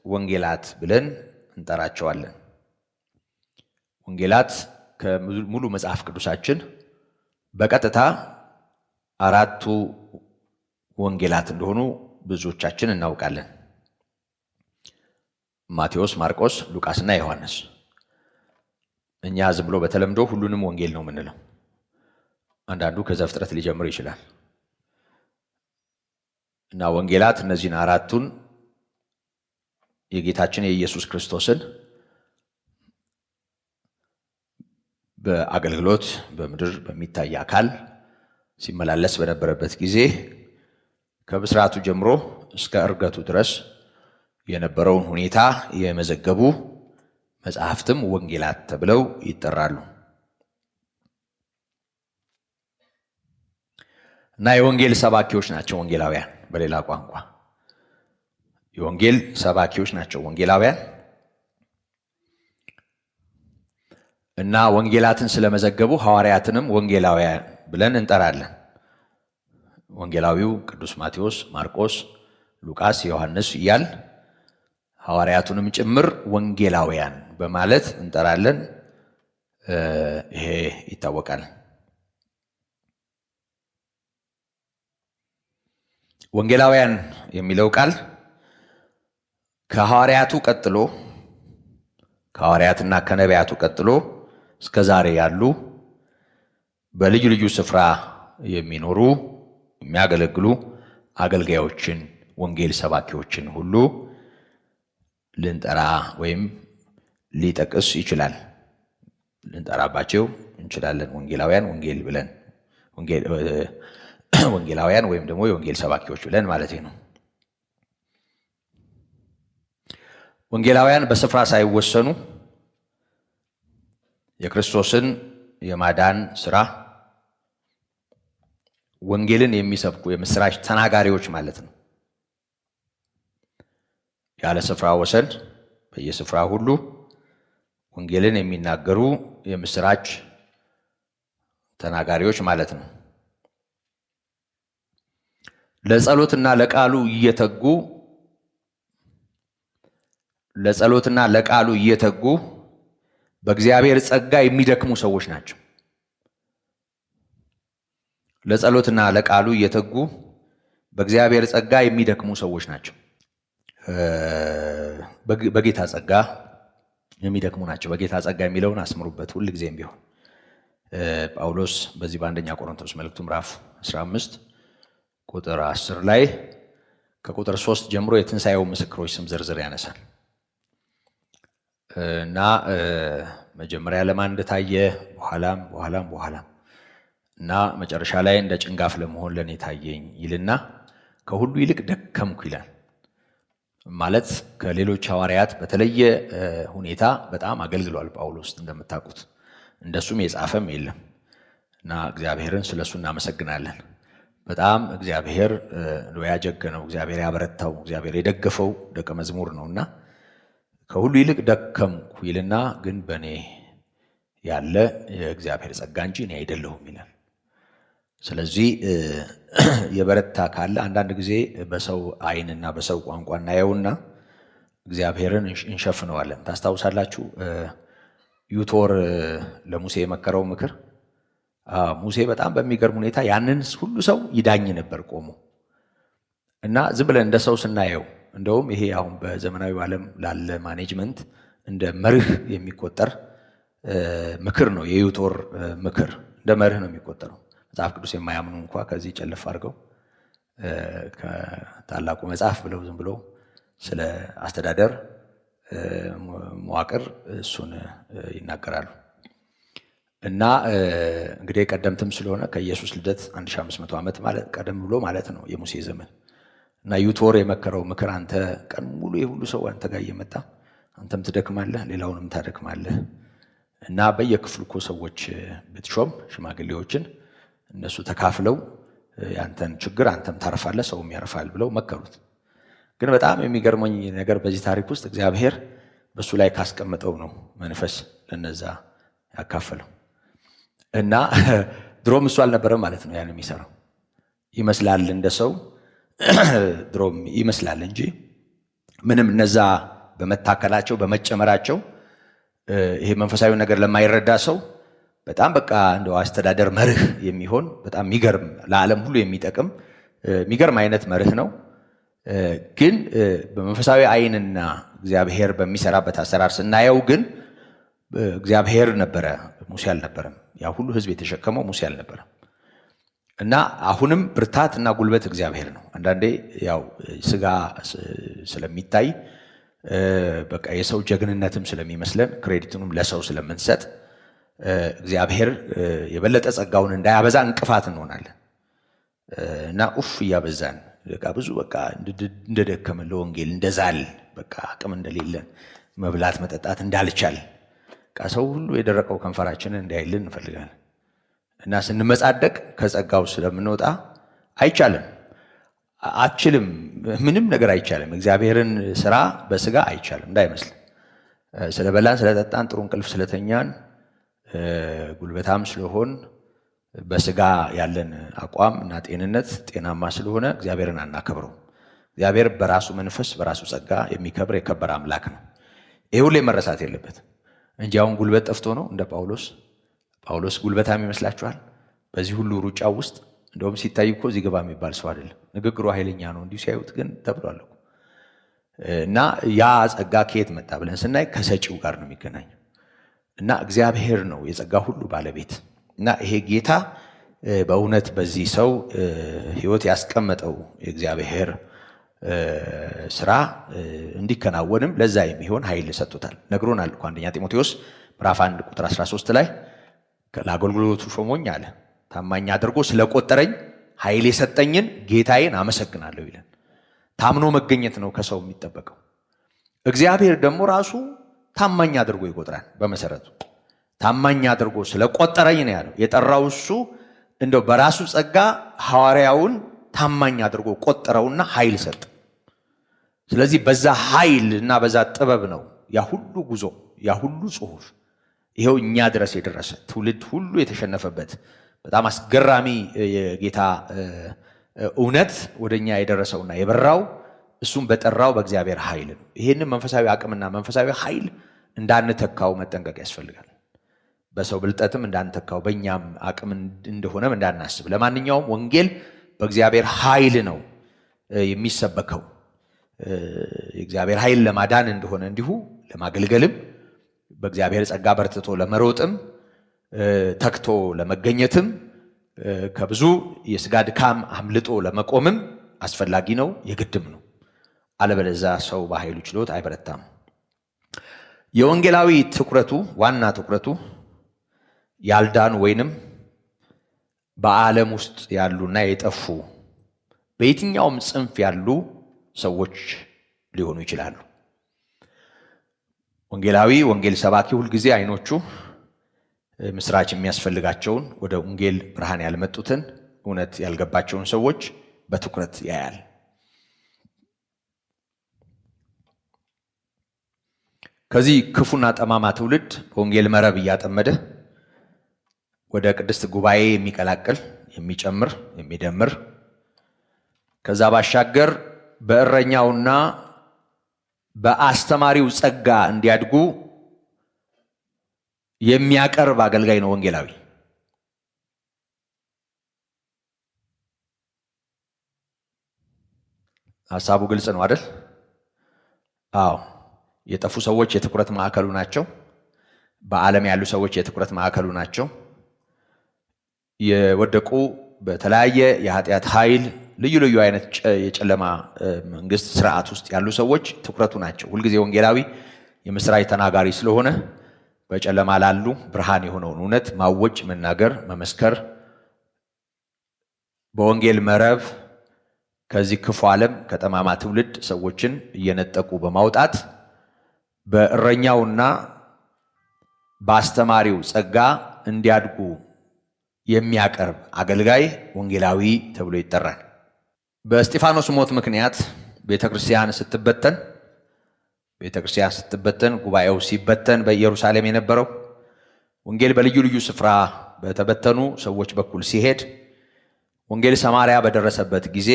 ወንጌላት ብለን እንጠራቸዋለን። ወንጌላት ከሙሉ መጽሐፍ ቅዱሳችን በቀጥታ አራቱ ወንጌላት እንደሆኑ ብዙዎቻችን እናውቃለን። ማቴዎስ፣ ማርቆስ፣ ሉቃስና ዮሐንስ። እኛ ዝም ብሎ በተለምዶ ሁሉንም ወንጌል ነው የምንለው። አንዳንዱ ከዘፍጥረት ሊጀምር ይችላል። እና ወንጌላት እነዚህን አራቱን የጌታችን የኢየሱስ ክርስቶስን በአገልግሎት በምድር በሚታይ አካል ሲመላለስ በነበረበት ጊዜ ከብስራቱ ጀምሮ እስከ ዕርገቱ ድረስ የነበረውን ሁኔታ የመዘገቡ መጽሐፍትም ወንጌላት ተብለው ይጠራሉ። እና የወንጌል ሰባኪዎች ናቸው ወንጌላውያን። በሌላ ቋንቋ የወንጌል ሰባኪዎች ናቸው ወንጌላውያን። እና ወንጌላትን ስለመዘገቡ ሐዋርያትንም ወንጌላውያን ብለን እንጠራለን። ወንጌላዊው ቅዱስ ማቴዎስ፣ ማርቆስ፣ ሉቃስ፣ ዮሐንስ እያል ሐዋርያቱንም ጭምር ወንጌላውያን በማለት እንጠራለን። ይሄ ይታወቃል። ወንጌላውያን የሚለው ቃል ከሐዋርያቱ ቀጥሎ ከሐዋርያትና ከነቢያቱ ቀጥሎ እስከ ዛሬ ያሉ በልዩ ልዩ ስፍራ የሚኖሩ የሚያገለግሉ አገልጋዮችን ወንጌል ሰባኪዎችን ሁሉ ልንጠራ ወይም ሊጠቅስ ይችላል። ልንጠራባቸው እንችላለን። ወንጌላውያን ወንጌል ብለን ወንጌላውያን ወይም ደግሞ የወንጌል ሰባኪዎች ብለን ማለት ነው። ወንጌላውያን በስፍራ ሳይወሰኑ የክርስቶስን የማዳን ሥራ ወንጌልን የሚሰብኩ የምስራች ተናጋሪዎች ማለት ነው። ያለ ስፍራ ወሰን በየስፍራ ሁሉ ወንጌልን የሚናገሩ የምስራች ተናጋሪዎች ማለት ነው። ለጸሎትና ለቃሉ እየተጉ በእግዚአብሔር ጸጋ የሚደክሙ ሰዎች ናቸው። ለጸሎትና ለቃሉ እየተጉ በእግዚአብሔር ጸጋ የሚደክሙ ሰዎች ናቸው። በጌታ ጸጋ የሚደክሙ ናቸው። በጌታ ጸጋ የሚለውን አስምሩበት ሁል ጊዜም ቢሆን። ጳውሎስ በዚህ በአንደኛ ቆሮንቶስ መልእክቱ ምዕራፍ 15 ቁጥር 10 ላይ ከቁጥር 3 ጀምሮ የትንሣኤው ምስክሮች ስም ዝርዝር ያነሳል እና መጀመሪያ ለማን እንደታየ በኋላም እና መጨረሻ ላይ እንደ ጭንጋፍ ለመሆን ለኔ ታየኝ ይልና ከሁሉ ይልቅ ደከምኩ ይላል። ማለት ከሌሎች ሐዋርያት በተለየ ሁኔታ በጣም አገልግሏል ጳውሎስ እንደምታውቁት። እንደሱም የጻፈም የለም እና እግዚአብሔርን ስለሱ እናመሰግናለን። በጣም እግዚአብሔር ያጀገነው፣ እግዚአብሔር ያበረታው፣ እግዚአብሔር የደገፈው ደቀ መዝሙር ነውና ከሁሉ ይልቅ ደከምኩ ይልና ግን በእኔ ያለ የእግዚአብሔር ጸጋ እንጂ እኔ አይደለሁም ይላል። ስለዚህ የበረታ ካለ አንዳንድ ጊዜ በሰው ዓይንና በሰው ቋንቋ እናየውና እግዚአብሔርን እንሸፍነዋለን። ታስታውሳላችሁ ዩቶር ለሙሴ የመከረው ምክር። ሙሴ በጣም በሚገርም ሁኔታ ያንን ሁሉ ሰው ይዳኝ ነበር ቆሞ እና ዝም ብለን እንደ ሰው ስናየው፣ እንደውም ይሄ አሁን በዘመናዊ ዓለም ላለ ማኔጅመንት እንደ መርህ የሚቆጠር ምክር ነው። የዩቶር ምክር እንደ መርህ ነው የሚቆጠረው። መጽሐፍ ቅዱስ የማያምኑ እንኳ ከዚህ ጨለፍ አድርገው ከታላቁ መጽሐፍ ብለው ዝም ብለው ስለ አስተዳደር መዋቅር እሱን ይናገራሉ። እና እንግዲህ ቀደምትም ስለሆነ ከኢየሱስ ልደት 1500 ዓመት ማለት ቀደም ብሎ ማለት ነው የሙሴ ዘመን። እና ዩቶር የመከረው ምክር አንተ ቀን ሙሉ የሁሉ ሰው አንተ ጋር እየመጣ አንተም ትደክማለህ፣ ሌላውንም ታደክማለህ እና በየክፍሉ እኮ ሰዎች ብትሾም ሽማግሌዎችን እነሱ ተካፍለው ያንተን ችግር አንተም ታርፋለህ፣ ሰውም ያርፋል ብለው መከሩት። ግን በጣም የሚገርመኝ ነገር በዚህ ታሪክ ውስጥ እግዚአብሔር በሱ ላይ ካስቀመጠው ነው መንፈስ ለነዛ ያካፈለው እና ድሮም እሱ አልነበረም ማለት ነው ያን የሚሰራው። ይመስላል እንደ ሰው ድሮም ይመስላል እንጂ ምንም እነዛ በመታከላቸው በመጨመራቸው ይሄ መንፈሳዊ ነገር ለማይረዳ ሰው በጣም በቃ እንደው አስተዳደር መርህ የሚሆን በጣም የሚገርም ለዓለም ሁሉ የሚጠቅም የሚገርም አይነት መርህ ነው። ግን በመንፈሳዊ ዓይንና እግዚአብሔር በሚሰራበት አሰራር ስናየው ግን እግዚአብሔር ነበረ፣ ሙሴ አልነበረም። ያ ሁሉ ሕዝብ የተሸከመው ሙሴ አልነበረም። እና አሁንም ብርታትና ጉልበት እግዚአብሔር ነው። አንዳንዴ ያው ስጋ ስለሚታይ በቃ የሰው ጀግንነትም ስለሚመስለን ክሬዲቱንም ለሰው ስለምንሰጥ እግዚአብሔር የበለጠ ጸጋውን እንዳያበዛ እንቅፋት እንሆናለን እና እያበዛን በቃ ብዙ በቃ እንደደከመን ለወንጌል እንደዛል በቃ አቅም እንደሌለን መብላት መጠጣት እንዳልቻል በቃ ሰው ሁሉ የደረቀው ከንፈራችንን እንዲያይልን እንፈልጋለን። እና ስንመጻደቅ ከጸጋው ስለምንወጣ አይቻልም፣ አትችልም፣ ምንም ነገር አይቻልም። እግዚአብሔርን ስራ በስጋ አይቻልም እንዳይመስል። ስለበላን ስለጠጣን ጥሩ እንቅልፍ ስለተኛን ጉልበታም ስለሆን በስጋ ያለን አቋም እና ጤንነት ጤናማ ስለሆነ እግዚአብሔርን አናከብረው። እግዚአብሔር በራሱ መንፈስ በራሱ ጸጋ የሚከብር የከበረ አምላክ ነው። ይሄ ሁሌ መረሳት የለበትም እንጂ አሁን ጉልበት ጠፍቶ ነው እንደ ጳውሎስ ጉልበታም ይመስላችኋል? በዚህ ሁሉ ሩጫው ውስጥ እንደውም ሲታይ እኮ እዚህ ግባ የሚባል ሰው አይደለም። ንግግሩ ኃይለኛ ነው እንዲሁ ሲያዩት ግን ተብሏል። እና ያ ጸጋ ከየት መጣ ብለን ስናይ ከሰጪው ጋር ነው የሚገናኘው። እና እግዚአብሔር ነው የጸጋ ሁሉ ባለቤት። እና ይሄ ጌታ በእውነት በዚህ ሰው ሕይወት ያስቀመጠው የእግዚአብሔር ስራ እንዲከናወንም ለዛ የሚሆን ኃይል ሰጥቶታል። ነግሮናል እኮ አንደኛ ጢሞቴዎስ ምዕራፍ 1 ቁጥር 13 ላይ ለአገልግሎቱ ሾሞኝ አለ ታማኝ አድርጎ ስለቆጠረኝ ኃይል የሰጠኝን ጌታዬን አመሰግናለሁ ይላል። ታምኖ መገኘት ነው ከሰው የሚጠበቀው። እግዚአብሔር ደግሞ ራሱ ታማኝ አድርጎ ይቆጥራል። በመሰረቱ ታማኝ አድርጎ ስለቆጠረኝ ነው ያለው። የጠራው እሱ እንደው በራሱ ጸጋ ሐዋርያውን ታማኝ አድርጎ ቆጠረውና ኃይል ሰጠ። ስለዚህ በዛ ኃይል እና በዛ ጥበብ ነው ያ ሁሉ ጉዞ ያ ሁሉ ጽሑፍ ይሄው እኛ ድረስ የደረሰ ትውልድ ሁሉ የተሸነፈበት በጣም አስገራሚ የጌታ እውነት ወደኛ የደረሰውና የበራው እሱም በጠራው በእግዚአብሔር ኃይል ነው። ይሄንን መንፈሳዊ አቅምና መንፈሳዊ ኃይል እንዳንተካው መጠንቀቅ ያስፈልጋል። በሰው ብልጠትም እንዳንተካው በእኛም አቅም እንደሆነም እንዳናስብ። ለማንኛውም ወንጌል በእግዚአብሔር ኃይል ነው የሚሰበከው። የእግዚአብሔር ኃይል ለማዳን እንደሆነ እንዲሁ ለማገልገልም በእግዚአብሔር ጸጋ በርትቶ ለመሮጥም ተክቶ ለመገኘትም ከብዙ የሥጋ ድካም አምልጦ ለመቆምም አስፈላጊ ነው፣ የግድም ነው። አለበለዚያ ሰው በኃይሉ ችሎት አይበረታም። የወንጌላዊ ትኩረቱ ዋና ትኩረቱ ያልዳኑ ወይንም በዓለም ውስጥ ያሉና የጠፉ በየትኛውም ጽንፍ ያሉ ሰዎች ሊሆኑ ይችላሉ። ወንጌላዊ ወንጌል ሰባኪ ሁልጊዜ አይኖቹ ምስራች የሚያስፈልጋቸውን ወደ ወንጌል ብርሃን ያልመጡትን እውነት ያልገባቸውን ሰዎች በትኩረት ያያል። ከዚህ ክፉና ጠማማ ትውልድ በወንጌል መረብ እያጠመደ ወደ ቅድስት ጉባኤ የሚቀላቅል የሚጨምር የሚደምር ከዛ ባሻገር በእረኛውና በአስተማሪው ጸጋ እንዲያድጉ የሚያቀርብ አገልጋይ ነው ወንጌላዊ። ሐሳቡ ግልጽ ነው አይደል? አዎ። የጠፉ ሰዎች የትኩረት ማዕከሉ ናቸው። በዓለም ያሉ ሰዎች የትኩረት ማዕከሉ ናቸው። የወደቁ በተለያየ የኃጢአት ኃይል ልዩ ልዩ አይነት የጨለማ መንግስት ስርዓት ውስጥ ያሉ ሰዎች ትኩረቱ ናቸው። ሁልጊዜ ወንጌላዊ የምስራች ተናጋሪ ስለሆነ በጨለማ ላሉ ብርሃን የሆነውን እውነት ማወጅ፣ መናገር፣ መመስከር በወንጌል መረብ ከዚህ ክፉ ዓለም ከጠማማ ትውልድ ሰዎችን እየነጠቁ በማውጣት በእረኛውና በአስተማሪው ጸጋ እንዲያድጉ የሚያቀርብ አገልጋይ ወንጌላዊ ተብሎ ይጠራል። በእስጢፋኖስ ሞት ምክንያት ቤተክርስቲያን ስትበተን ጉባኤው ሲበተን በኢየሩሳሌም የነበረው ወንጌል በልዩ ልዩ ስፍራ በተበተኑ ሰዎች በኩል ሲሄድ ወንጌል ሰማርያ በደረሰበት ጊዜ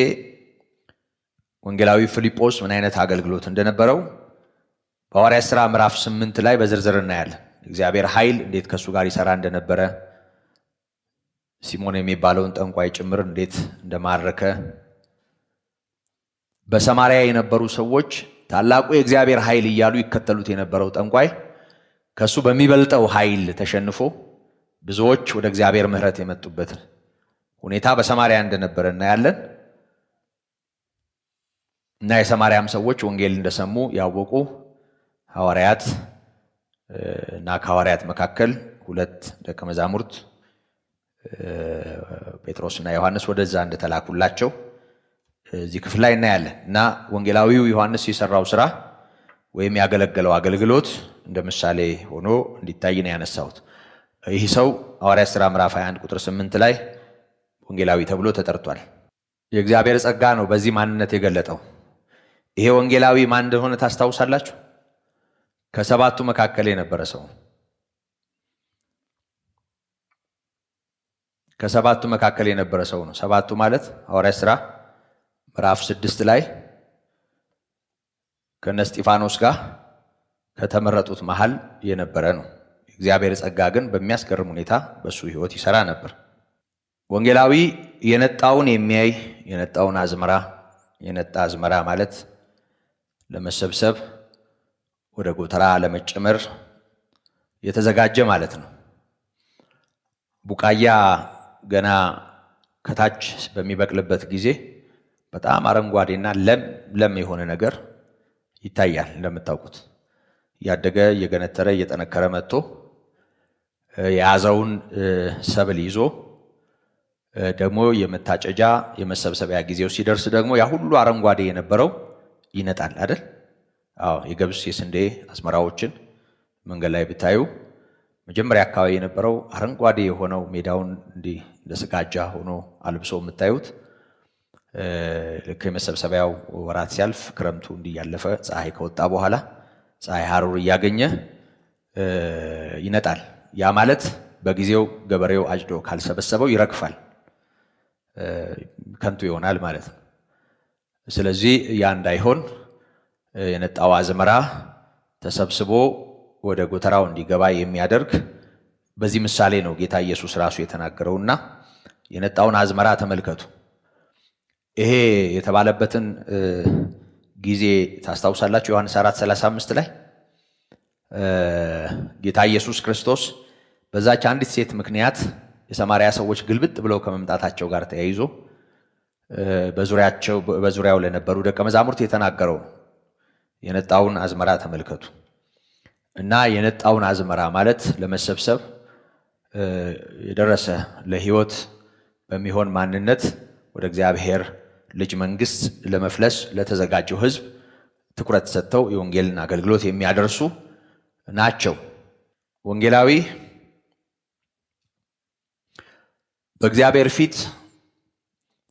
ወንጌላዊ ፊልጶስ ምን አይነት አገልግሎት እንደነበረው በሐዋርያት ሥራ ምዕራፍ 8 ላይ በዝርዝር እናያለን። እግዚአብሔር ኃይል እንዴት ከሱ ጋር ይሰራ እንደነበረ ሲሞን የሚባለውን ጠንቋይ ጭምር እንዴት እንደማረከ በሰማርያ የነበሩ ሰዎች ታላቁ የእግዚአብሔር ኃይል እያሉ ይከተሉት የነበረው ጠንቋይ ከሱ በሚበልጠው ኃይል ተሸንፎ ብዙዎች ወደ እግዚአብሔር ምሕረት የመጡበት ሁኔታ በሰማርያ እንደነበረ እናያለን። እና የሰማርያም ሰዎች ወንጌል እንደሰሙ ያወቁ ሐዋርያት እና ከሐዋርያት መካከል ሁለት ደቀ መዛሙርት ጴጥሮስና ዮሐንስ ወደዛ እንደተላኩላቸው እዚህ ክፍል ላይ እናያለን። እና ወንጌላዊው ዮሐንስ የሰራው ስራ ወይም ያገለገለው አገልግሎት እንደ ምሳሌ ሆኖ እንዲታይ ነው ያነሳሁት። ይህ ሰው ሐዋርያት ሥራ ምዕራፍ 21 ቁጥር 8 ላይ ወንጌላዊ ተብሎ ተጠርቷል። የእግዚአብሔር ጸጋ ነው በዚህ ማንነት የገለጠው። ይሄ ወንጌላዊ ማን እንደሆነ ታስታውሳላችሁ? ከሰባቱ መካከል የነበረ ሰው ከሰባቱ መካከል የነበረ ሰው ነው። ሰባቱ ማለት ሐዋርያት ሥራ ምዕራፍ 6 ላይ ከነ እስጢፋኖስ ጋር ከተመረጡት መሃል የነበረ ነው። እግዚአብሔር ጸጋ ግን በሚያስገርም ሁኔታ በሱ ሕይወት ይሰራ ነበር። ወንጌላዊ የነጣውን የሚያይ የነጣውን አዝመራ የነጣ አዝመራ ማለት ለመሰብሰብ ወደ ጎተራ ለመጨመር የተዘጋጀ ማለት ነው። ቡቃያ ገና ከታች በሚበቅልበት ጊዜ በጣም አረንጓዴና ለም የሆነ ነገር ይታያል። እንደምታውቁት ያደገ እየገነተረ እየጠነከረ መጥቶ የያዘውን ሰብል ይዞ ደግሞ የመታጨጃ የመሰብሰቢያ ጊዜው ሲደርስ ደግሞ ያ ሁሉ አረንጓዴ የነበረው ይነጣል አይደል? አዎ። የገብስ የስንዴ አዝመራዎችን መንገድ ላይ ብታዩ መጀመሪያ አካባቢ የነበረው አረንጓዴ የሆነው ሜዳውን እንዲህ እንደ ስጋጃ ሆኖ አልብሶ የምታዩት ልክ የመሰብሰቢያው ወራት ሲያልፍ ክረምቱ እንዲህ ያለፈ ፀሐይ ከወጣ በኋላ ፀሐይ ሐሩር እያገኘ ይነጣል። ያ ማለት በጊዜው ገበሬው አጭዶ ካልሰበሰበው ይረግፋል፣ ከንቱ ይሆናል ማለት ነው። ስለዚህ ያ እንዳይሆን የነጣው አዝመራ ተሰብስቦ ወደ ጎተራው እንዲገባ የሚያደርግ በዚህ ምሳሌ ነው ጌታ ኢየሱስ ራሱ የተናገረውና የነጣውን አዝመራ ተመልከቱ። ይሄ የተባለበትን ጊዜ ታስታውሳላችሁ። ዮሐንስ 4:35 ላይ ጌታ ኢየሱስ ክርስቶስ በዛች አንዲት ሴት ምክንያት የሰማርያ ሰዎች ግልብጥ ብለው ከመምጣታቸው ጋር ተያይዞ በዙሪያው ለነበሩ ደቀ መዛሙርት የተናገረው የነጣውን አዝመራ ተመልከቱ። እና የነጣውን አዝመራ ማለት ለመሰብሰብ የደረሰ ለሕይወት በሚሆን ማንነት ወደ እግዚአብሔር ልጅ መንግስት ለመፍለስ ለተዘጋጀው ሕዝብ ትኩረት ሰጥተው የወንጌልን አገልግሎት የሚያደርሱ ናቸው። ወንጌላዊ በእግዚአብሔር ፊት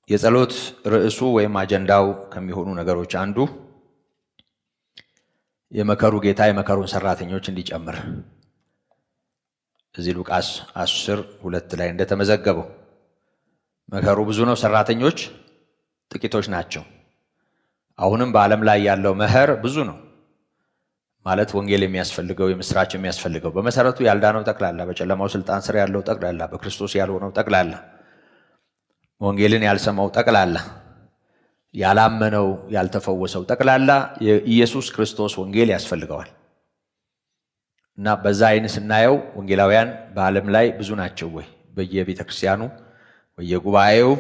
የጸሎት ርዕሱ ወይም አጀንዳው ከሚሆኑ ነገሮች አንዱ የመከሩ ጌታ የመከሩን ሰራተኞች እንዲጨምር እዚህ ሉቃስ 10:2 ላይ እንደተመዘገበው መከሩ ብዙ ነው፣ ሰራተኞች ጥቂቶች ናቸው። አሁንም በዓለም ላይ ያለው መኸር ብዙ ነው ማለት ወንጌል የሚያስፈልገው የምስራች የሚያስፈልገው በመሰረቱ ያልዳነው ጠቅላላ፣ በጨለማው ስልጣን ስር ያለው ጠቅላላ፣ በክርስቶስ ያልሆነው ጠቅላላ፣ ወንጌልን ያልሰማው ጠቅላላ፣ ያላመነው ያልተፈወሰው ጠቅላላ የኢየሱስ ክርስቶስ ወንጌል ያስፈልገዋል። እና በዛ አይን ስናየው ወንጌላውያን በዓለም ላይ ብዙ ናቸው ወይ? በየቤተ ክርስቲያኑ በየጉባኤው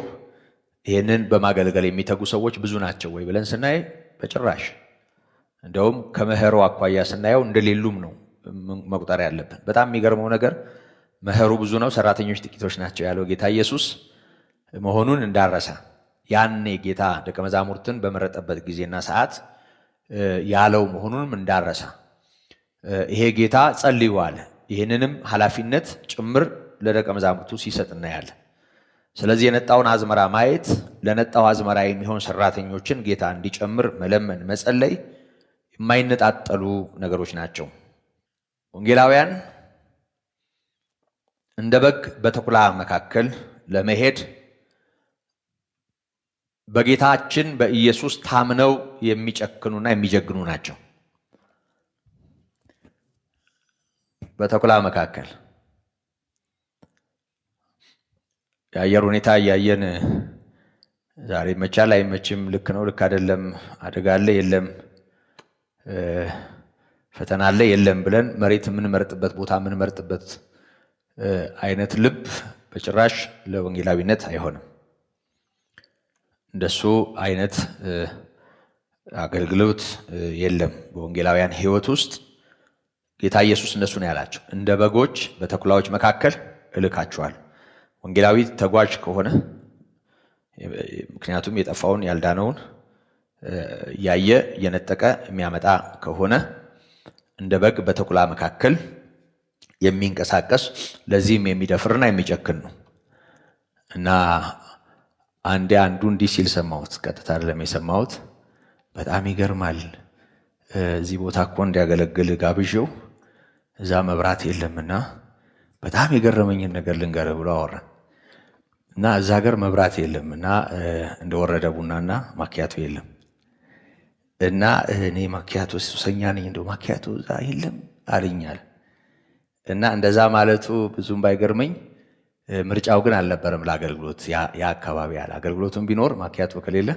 ይህንን በማገልገል የሚተጉ ሰዎች ብዙ ናቸው ወይ ብለን ስናይ በጭራሽ። እንደውም ከመኸሩ አኳያ ስናየው እንደሌሉም ነው መቁጠር ያለብን። በጣም የሚገርመው ነገር መኸሩ ብዙ ነው፣ ሰራተኞች ጥቂቶች ናቸው ያለው ጌታ ኢየሱስ መሆኑን እንዳረሳ ያኔ ጌታ ደቀ መዛሙርትን በመረጠበት ጊዜና ሰዓት ያለው መሆኑንም እንዳረሳ ይሄ ጌታ ጸልዩዋል። ይህንንም ኃላፊነት ጭምር ለደቀ መዛሙርቱ ሲሰጥ እናያለን። ስለዚህ የነጣውን አዝመራ ማየት ለነጣው አዝመራ የሚሆን ሰራተኞችን ጌታ እንዲጨምር መለመን፣ መጸለይ የማይነጣጠሉ ነገሮች ናቸው። ወንጌላውያን እንደ በግ በተኩላ መካከል ለመሄድ በጌታችን በኢየሱስ ታምነው የሚጨክኑና የሚጀግኑ ናቸው። በተኩላ መካከል የአየር ሁኔታ እያየን ዛሬ መቻል አይመችም፣ ልክ ነው፣ ልክ አይደለም፣ አደጋ አለ የለም፣ ፈተና አለ የለም ብለን መሬት የምንመርጥበት ቦታ የምንመርጥበት አይነት ልብ በጭራሽ ለወንጌላዊነት አይሆንም። እንደሱ አይነት አገልግሎት የለም በወንጌላውያን ሕይወት ውስጥ። ጌታ ኢየሱስ እንደሱ ነው ያላቸው፣ እንደ በጎች በተኩላዎች መካከል እልካችኋል። ወንጌላዊ ተጓዥ ከሆነ ምክንያቱም የጠፋውን ያልዳነውን እያየ እየነጠቀ የሚያመጣ ከሆነ እንደ በግ በተኩላ መካከል የሚንቀሳቀስ ለዚህም የሚደፍርና የሚጨክን ነው እና አንዱ እንዲህ ሲል ሰማሁት። ቀጥታ አይደለም የሰማሁት፣ በጣም ይገርማል። እዚህ ቦታ እኮ እንዲያገለግል ጋብዤው እዛ መብራት የለምና በጣም የገረመኝን ነገር ልንገርህ ብሎ አወራ እና እዛ ሀገር መብራት የለምና እንደወረደ ቡናና ማኪያቶ የለም እና እኔ ማኪያቶ ሱሰኛ ነኝ፣ እንደው ማኪያቶ እዛ የለም አልኛል እና እንደዛ ማለቱ ብዙም ባይገርመኝ ምርጫው ግን አልነበረም ለአገልግሎት። ያ አካባቢ ያለ አገልግሎቱም ቢኖር ማኪያቶ ከሌለ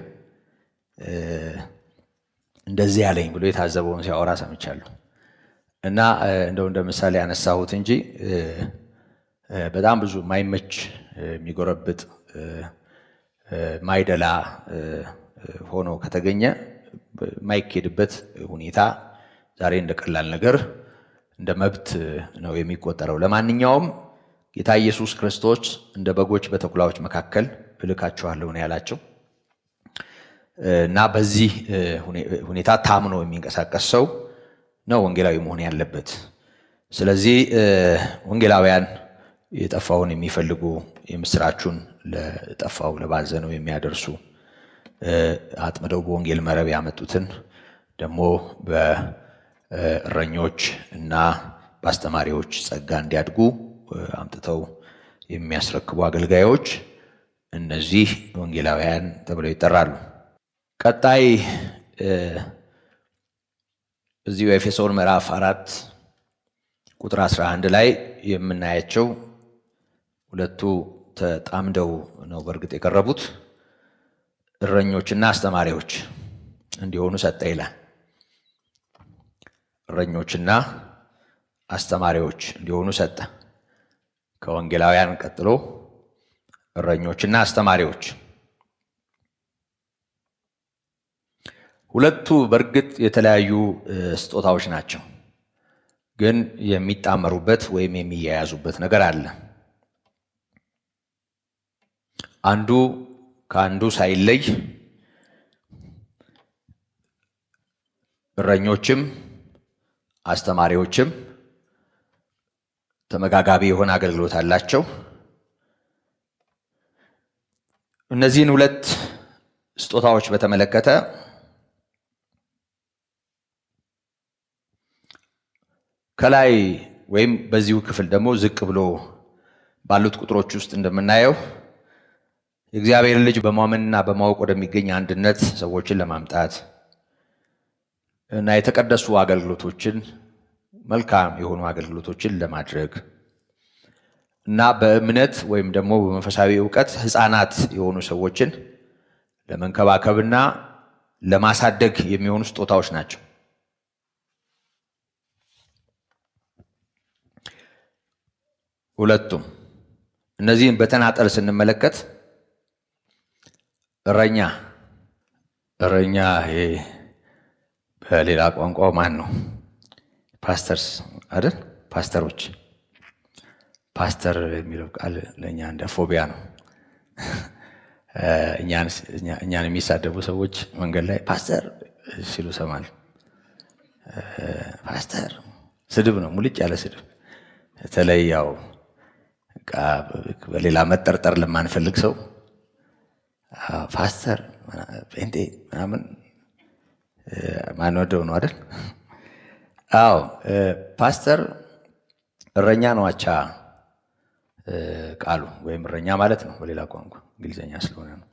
እንደዚህ ያለኝ ብሎ የታዘበውን ሲያወራ ሰምቻለሁ። እና እንደው እንደ ምሳሌ ያነሳሁት እንጂ በጣም ብዙ ማይመች የሚጎረብጥ ማይደላ ሆኖ ከተገኘ ማይኬድበት ሁኔታ ዛሬ እንደ ቀላል ነገር እንደ መብት ነው የሚቆጠረው። ለማንኛውም ጌታ ኢየሱስ ክርስቶስ እንደ በጎች በተኩላዎች መካከል እልካችኋለሁ ነው ያላቸው እና በዚህ ሁኔታ ታምኖ የሚንቀሳቀስ ሰው ነው ወንጌላዊ መሆን ያለበት። ስለዚህ ወንጌላውያን የጠፋውን የሚፈልጉ የምስራቹን ለጠፋው ለባዘነው የሚያደርሱ አጥምደው በወንጌል መረብ ያመጡትን ደግሞ በእረኞች እና በአስተማሪዎች ጸጋ እንዲያድጉ አምጥተው የሚያስረክቡ አገልጋዮች እነዚህ ወንጌላውያን ተብለው ይጠራሉ። ቀጣይ እዚሁ ኤፌሶን ምዕራፍ 4 ቁጥር 11 ላይ የምናያቸው ሁለቱ ተጣምደው ነው በእርግጥ የቀረቡት። እረኞችና አስተማሪዎች እንዲሆኑ ሰጠ ይላል። እረኞችና አስተማሪዎች እንዲሆኑ ሰጠ። ከወንጌላውያን ቀጥሎ እረኞችና አስተማሪዎች። ሁለቱ በእርግጥ የተለያዩ ስጦታዎች ናቸው፣ ግን የሚጣመሩበት ወይም የሚያያዙበት ነገር አለ። አንዱ ከአንዱ ሳይለይ እረኞችም አስተማሪዎችም ተመጋጋቢ የሆነ አገልግሎት አላቸው። እነዚህን ሁለት ስጦታዎች በተመለከተ ከላይ ወይም በዚሁ ክፍል ደግሞ ዝቅ ብሎ ባሉት ቁጥሮች ውስጥ እንደምናየው የእግዚአብሔርን ልጅ በማመንና በማወቅ ወደሚገኝ አንድነት ሰዎችን ለማምጣት እና የተቀደሱ አገልግሎቶችን መልካም የሆኑ አገልግሎቶችን ለማድረግ እና በእምነት ወይም ደግሞ በመንፈሳዊ ዕውቀት ሕፃናት የሆኑ ሰዎችን ለመንከባከብና ለማሳደግ የሚሆኑ ስጦታዎች ናቸው። ሁለቱም እነዚህን በተናጠል ስንመለከት እረኛ ይሄ በሌላ ቋንቋው ማን ነው? ፓስተርስ አይደል? ፓስተሮች። ፓስተር የሚለው ቃል ለእኛ እንደ ፎቢያ ነው። እኛን የሚሳደቡ ሰዎች መንገድ ላይ ፓስተር ሲሉ ሰማል። ፓስተር ስድብ ነው፣ ሙልጭ ያለ ስድብ። በተለይ ያው በሌላ መጠርጠር ለማንፈልግ ሰው ፓስተር ጴንጤ ምናምን ማንወደው ነው አይደል? አዎ ፓስተር እረኛ ነው አቻ ቃሉ፣ ወይም እረኛ ማለት ነው በሌላ ቋንቋ፣ እንግሊዘኛ ስለሆነ ነው።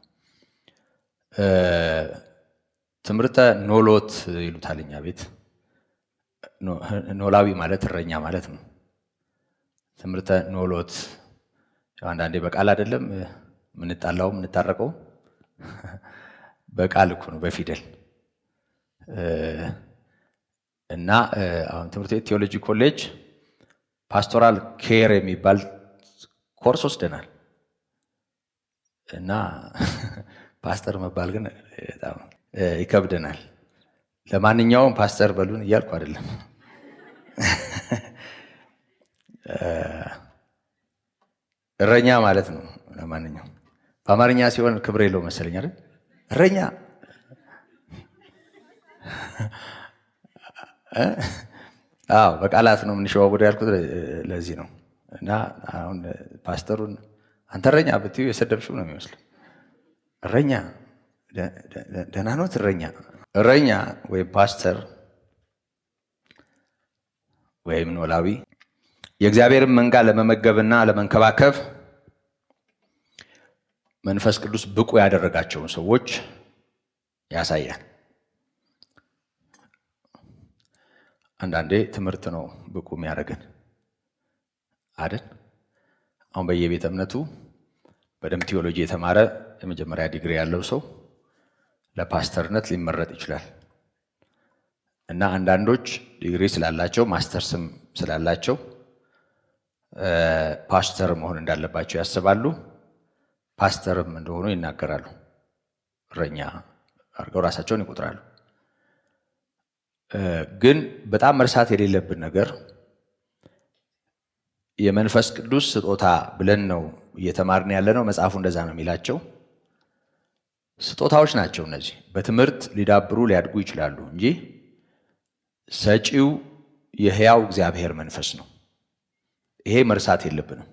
ትምህርተ ኖሎት ይሉታል እኛ ቤት። ኖላዊ ማለት እረኛ ማለት ነው። ትምህርተ ኖሎት አንዳንዴ በቃል አይደለም ምንጣላው ምንታረቀው፣ በቃል እኮ ነው በፊደል። እና አሁን ትምህርት ቤት ቴዎሎጂ ኮሌጅ ፓስቶራል ኬር የሚባል ኮርስ ወስደናል። እና ፓስተር መባል ግን በጣም ይከብደናል። ለማንኛውም ፓስተር በሉን እያልኩ አይደለም። እረኛ ማለት ነው። ለማንኛውም በአማርኛ ሲሆን ክብር የለው መሰለኝ አይደል? እረኛ አዎ፣ በቃላት ነው የምንሸዋወደው ያልኩት ለዚህ ነው። እና አሁን ፓስተሩን አንተ እረኛ ብትዩ የሰደብሽው ነው የሚመስለው። እረኛ ደህና ኖት? እረኛ ወይም ፓስተር ወይም ኖላዊ የእግዚአብሔርን መንጋ ለመመገብና ለመንከባከብ መንፈስ ቅዱስ ብቁ ያደረጋቸውን ሰዎች ያሳያል። አንዳንዴ ትምህርት ነው ብቁ የሚያደርገን አይደል? አሁን በየቤተ እምነቱ በደንብ ቴዎሎጂ የተማረ የመጀመሪያ ዲግሪ ያለው ሰው ለፓስተርነት ሊመረጥ ይችላል። እና አንዳንዶች ዲግሪ ስላላቸው ማስተርስም ስላላቸው ፓስተር መሆን እንዳለባቸው ያስባሉ። ፓስተርም እንደሆኑ ይናገራሉ። እረኛ አድርገው ራሳቸውን ይቆጥራሉ። ግን በጣም መርሳት የሌለብን ነገር የመንፈስ ቅዱስ ስጦታ ብለን ነው እየተማርን ያለ ነው። መጽሐፉ እንደዛ ነው የሚላቸው። ስጦታዎች ናቸው እነዚህ። በትምህርት ሊዳብሩ ሊያድጉ ይችላሉ እንጂ ሰጪው የሕያው እግዚአብሔር መንፈስ ነው። ይሄ መርሳት የለብንም።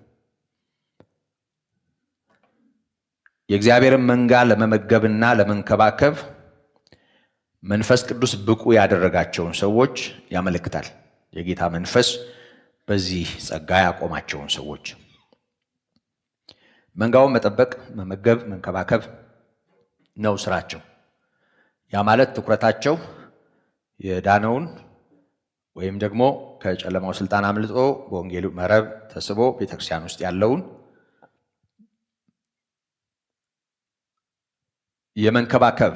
የእግዚአብሔርን መንጋ ለመመገብና ለመንከባከብ መንፈስ ቅዱስ ብቁ ያደረጋቸውን ሰዎች ያመለክታል። የጌታ መንፈስ በዚህ ጸጋ ያቆማቸውን ሰዎች መንጋውን መጠበቅ፣ መመገብ፣ መንከባከብ ነው ስራቸው። ያ ማለት ትኩረታቸው የዳነውን ወይም ደግሞ ከጨለማው ስልጣን አምልጦ በወንጌሉ መረብ ተስቦ ቤተክርስቲያን ውስጥ ያለውን የመንከባከብ፣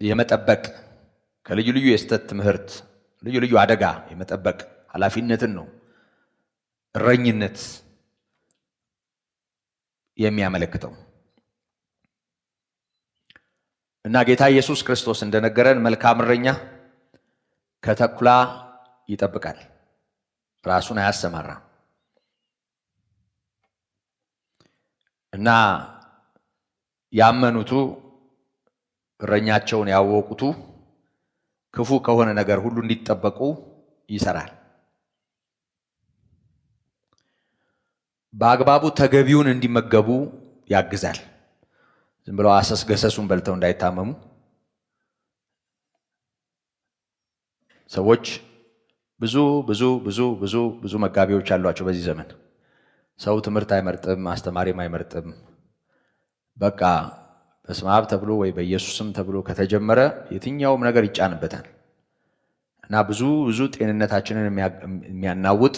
የመጠበቅ፣ ከልዩ ልዩ የስተት ትምህርት፣ ልዩ ልዩ አደጋ የመጠበቅ ኃላፊነትን ነው እረኝነት የሚያመለክተው። እና ጌታ ኢየሱስ ክርስቶስ እንደነገረን መልካም እረኛ ከተኩላ ይጠብቃል፣ ራሱን አያሰማራም። እና ያመኑቱ እረኛቸውን ያወቁቱ ክፉ ከሆነ ነገር ሁሉ እንዲጠበቁ ይሰራል። በአግባቡ ተገቢውን እንዲመገቡ ያግዛል። ዝም ብለው አሰስ ገሰሱን በልተው እንዳይታመሙ። ሰዎች ብዙ መጋቢዎች አሏቸው በዚህ ዘመን። ሰው ትምህርት አይመርጥም፣ አስተማሪም አይመርጥም። በቃ በስመ አብ ተብሎ ወይ በኢየሱስም ተብሎ ከተጀመረ የትኛውም ነገር ይጫንበታል እና ብዙ ጤንነታችንን የሚያናውጥ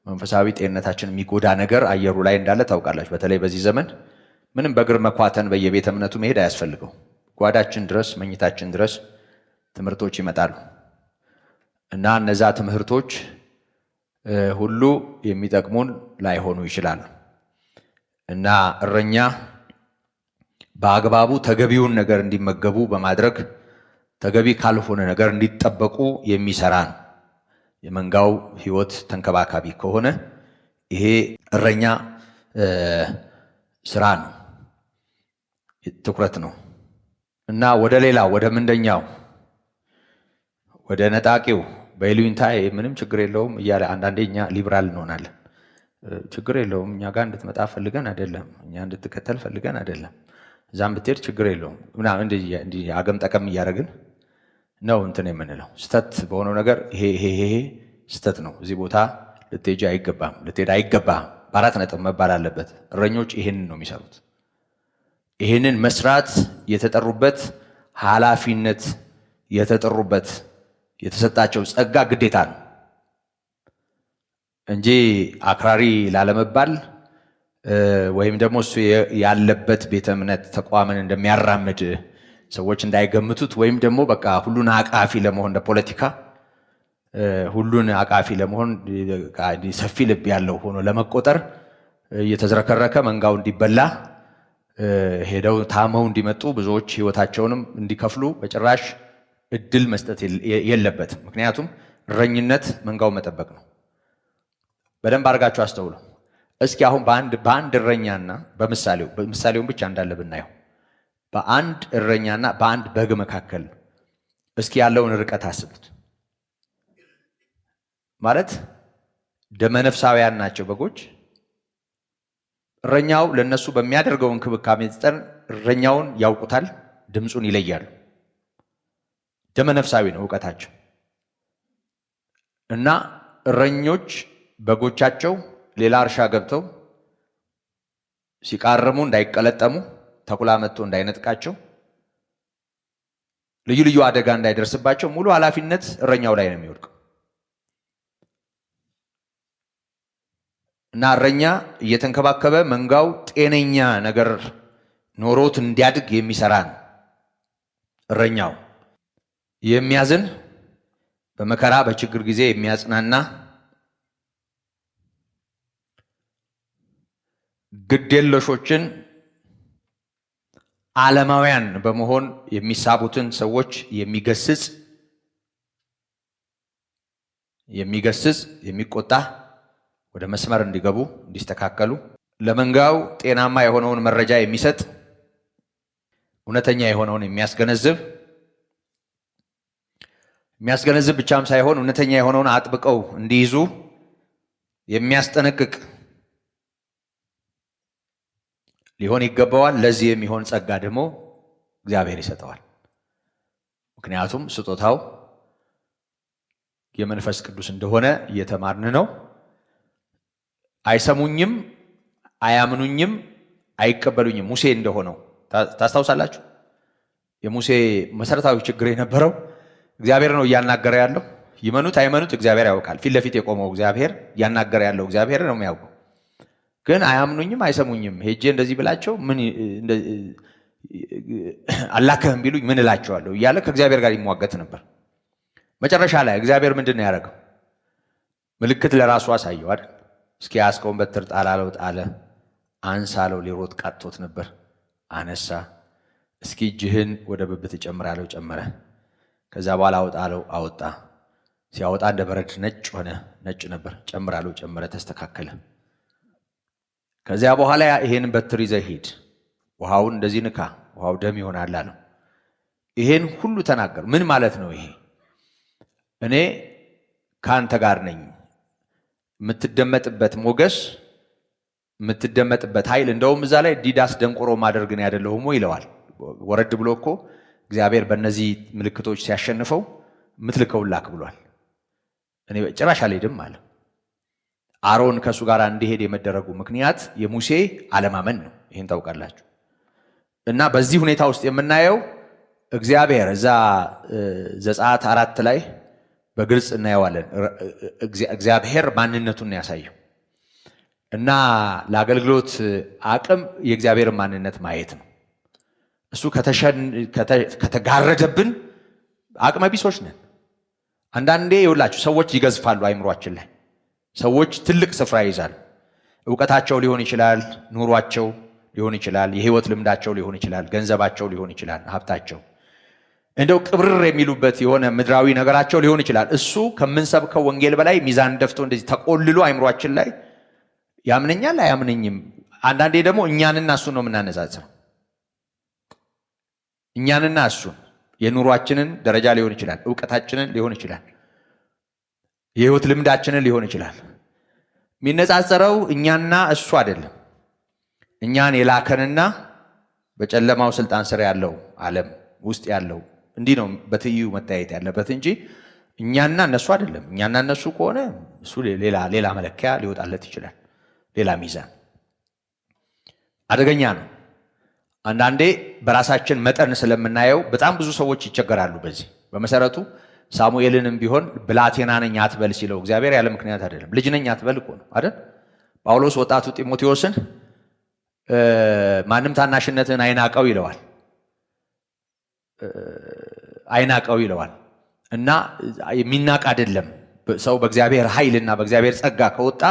መንፈሳዊ ጤንነታችንን የሚጎዳ ነገር አየሩ ላይ እንዳለ ታውቃላችሁ። በተለይ በዚህ ዘመን ምንም በእግር መኳተን በየቤተ እምነቱ መሄድ አያስፈልገው። ጓዳችን ድረስ መኝታችን ድረስ ትምህርቶች ይመጣሉ እና እነዛ ትምህርቶች ሁሉ የሚጠቅሙን ላይሆኑ ይችላሉ እና እረኛ በአግባቡ ተገቢውን ነገር እንዲመገቡ በማድረግ ተገቢ ካልሆነ ነገር እንዲጠበቁ የሚሰራ ነው። የመንጋው ሕይወት ተንከባካቢ ከሆነ ይሄ እረኛ ስራ ነው፣ ትኩረት ነው እና ወደ ሌላ ወደ ምንደኛው ወደ ነጣቂው በይሉኝታ ምንም ችግር የለውም እያለ አንዳንዴ እኛ ሊብራል እንሆናለን። ችግር የለውም እኛ ጋር እንድትመጣ ፈልገን አይደለም፣ እኛ እንድትከተል ፈልገን አይደለም፣ እዛም ብትሄድ ችግር የለውም ምናምን እንዲህ አገም ጠቀም እያደረግን ነው እንትን የምንለው። ስተት በሆነው ነገር ይሄ ስተት ነው፣ እዚህ ቦታ ልትሄጂ አይገባም፣ ልትሄድ አይገባም በአራት ነጥብ መባል አለበት። እረኞች ይሄንን ነው የሚሰሩት። ይሄንን መስራት የተጠሩበት ኃላፊነት፣ የተጠሩበት የተሰጣቸው ጸጋ ግዴታ ነው እንጂ አክራሪ ላለመባል ወይም ደግሞ እሱ ያለበት ቤተ እምነት ተቋምን እንደሚያራምድ ሰዎች እንዳይገምቱት ወይም ደግሞ በቃ ሁሉን አቃፊ ለመሆን እንደ ፖለቲካ ሁሉን አቃፊ ለመሆን ሰፊ ልብ ያለው ሆኖ ለመቆጠር እየተዝረከረከ መንጋው እንዲበላ ሄደው ታመው እንዲመጡ ብዙዎች ሕይወታቸውንም እንዲከፍሉ በጭራሽ እድል መስጠት የለበትም። ምክንያቱም እረኝነት መንጋው መጠበቅ ነው። በደንብ አድርጋችሁ አስተውሉ። እስኪ አሁን በአንድ እረኛና በምሳሌውን ብቻ እንዳለ ብናየው በአንድ እረኛና በአንድ በግ መካከል እስኪ ያለውን ርቀት አስቡት። ማለት ደመነፍሳውያን ናቸው በጎች። እረኛው ለነሱ በሚያደርገው እንክብካቤ እረኛውን ያውቁታል፣ ድምፁን ይለያሉ። ደመነፍሳዊ ነው እውቀታቸው እና እረኞች በጎቻቸው ሌላ እርሻ ገብተው ሲቃርሙ እንዳይቀለጠሙ፣ ተኩላ መጥቶ እንዳይነጥቃቸው፣ ልዩ ልዩ አደጋ እንዳይደርስባቸው ሙሉ ኃላፊነት እረኛው ላይ ነው የሚወድቀው እና እረኛ እየተንከባከበ መንጋው ጤነኛ ነገር ኖሮት እንዲያድግ የሚሰራ ነው። እረኛው የሚያዝን በመከራ በችግር ጊዜ የሚያጽናና ግዴለሾችን ዓለማውያን በመሆን የሚሳቡትን ሰዎች የሚገስጽ የሚቆጣ ወደ መስመር እንዲገቡ እንዲስተካከሉ ለመንጋው ጤናማ የሆነውን መረጃ የሚሰጥ እውነተኛ የሆነውን የሚያስገነዝብ ብቻም ሳይሆን እውነተኛ የሆነውን አጥብቀው እንዲይዙ የሚያስጠነቅቅ ሊሆን ይገባዋል። ለዚህ የሚሆን ጸጋ ደግሞ እግዚአብሔር ይሰጠዋል። ምክንያቱም ስጦታው የመንፈስ ቅዱስ እንደሆነ እየተማርን ነው። አይሰሙኝም፣ አያምኑኝም፣ አይቀበሉኝም ሙሴ እንደሆነው ታስታውሳላችሁ። የሙሴ መሰረታዊ ችግር የነበረው እግዚአብሔር ነው እያናገረ ያለው። ይመኑት አይመኑት እግዚአብሔር ያውቃል። ፊት ለፊት የቆመው እግዚአብሔር እያናገረ ያለው እግዚአብሔር ነው የሚያውቀው። ግን አያምኑኝም፣ አይሰሙኝም። ሄጄ እንደዚህ ብላቸው ምን አላከህም ቢሉኝ ምን እላቸዋለሁ እያለ ከእግዚአብሔር ጋር ይሟገት ነበር። መጨረሻ ላይ እግዚአብሔር ምንድን ነው ያደረገው? ምልክት ለራሱ አሳየው አይደል? እስኪ ያስከውን በትር ጣላለው፣ ጣለ። አንሳለው፣ ሊሮጥ ቃጥቶት ነበር፣ አነሳ። እስኪ እጅህን ወደ ብብት ጨምራለው፣ ጨመረ። ከዛ በኋላ አውጣለው፣ አወጣ። ሲያወጣ እንደ በረድ ነጭ ሆነ፣ ነጭ ነበር። ጨምራለው፣ ጨመረ፣ ተስተካከለ። ከዚያ በኋላ ይሄን በትር ይዘህ ሂድ፣ ውሃውን እንደዚህ ንካ፣ ውሃው ደም ይሆናል አለው። ይሄን ሁሉ ተናገር። ምን ማለት ነው ይሄ? እኔ ካንተ ጋር ነኝ። የምትደመጥበት ሞገስ፣ የምትደመጥበት ኃይል። እንደውም እዛ ላይ ዲዳስ ደንቆሮ ማድረግን ያደለሁም ይለዋል። ወረድ ብሎ እኮ እግዚአብሔር በእነዚህ ምልክቶች ሲያሸንፈው ምትልከውን ላክ ብሏል። እኔ ጭራሽ አልሄድም አለ። አሮን ከሱ ጋር እንዲሄድ የመደረጉ ምክንያት የሙሴ አለማመን ነው። ይሄን ታውቃላችሁ። እና በዚህ ሁኔታ ውስጥ የምናየው እግዚአብሔር እዛ ዘጸአት 4 ላይ በግልጽ እናየዋለን። እግዚአብሔር ማንነቱን ያሳየው እና ለአገልግሎት አቅም የእግዚአብሔር ማንነት ማየት ነው። እሱ ከተጋረደብን አቅመ ቢሶች ነን። አንዳንዴ ይውላችሁ ሰዎች ይገዝፋሉ አይምሯችን ላይ። ሰዎች ትልቅ ስፍራ ይይዛሉ። ዕውቀታቸው ሊሆን ይችላል፣ ኑሯቸው ሊሆን ይችላል፣ የህይወት ልምዳቸው ሊሆን ይችላል፣ ገንዘባቸው ሊሆን ይችላል፣ ሀብታቸው እንደው ቅብርር የሚሉበት የሆነ ምድራዊ ነገራቸው ሊሆን ይችላል። እሱ ከምንሰብከው ወንጌል በላይ ሚዛን ደፍቶ እንደዚህ ተቆልሎ አይምሯችን ላይ ያምነኛል አያምነኝም። አንዳንዴ ደግሞ እኛንና እሱን ነው የምናነጻጽረው። እኛንና እሱን የኑሯችንን ደረጃ ሊሆን ይችላል፣ ዕውቀታችንን ሊሆን ይችላል፣ የህይወት ልምዳችንን ሊሆን ይችላል። የሚነጻጸረው እኛና እሱ አይደለም። እኛን የላከንና በጨለማው ስልጣን ስር ያለው ዓለም ውስጥ ያለው እንዲህ ነው በትይዩ መታየት ያለበት እንጂ እኛና እነሱ አይደለም። እኛና እነሱ ከሆነ እሱ ሌላ መለኪያ ሊወጣለት ይችላል፣ ሌላ ሚዛን። አደገኛ ነው። አንዳንዴ በራሳችን መጠን ስለምናየው በጣም ብዙ ሰዎች ይቸገራሉ በዚህ። በመሰረቱ ሳሙኤልንም ቢሆን ብላቴና ነኝ አትበል ሲለው እግዚአብሔር ያለ ምክንያት አይደለም። ልጅ ነኝ አትበል እኮ ነው አይደል? ጳውሎስ ወጣቱ ጢሞቴዎስን ማንም ታናሽነትን አይናቀው ይለዋል። አይናቀው ይለዋል እና የሚናቅ አይደለም። ሰው በእግዚአብሔር ኃይልና በእግዚአብሔር ጸጋ ከወጣ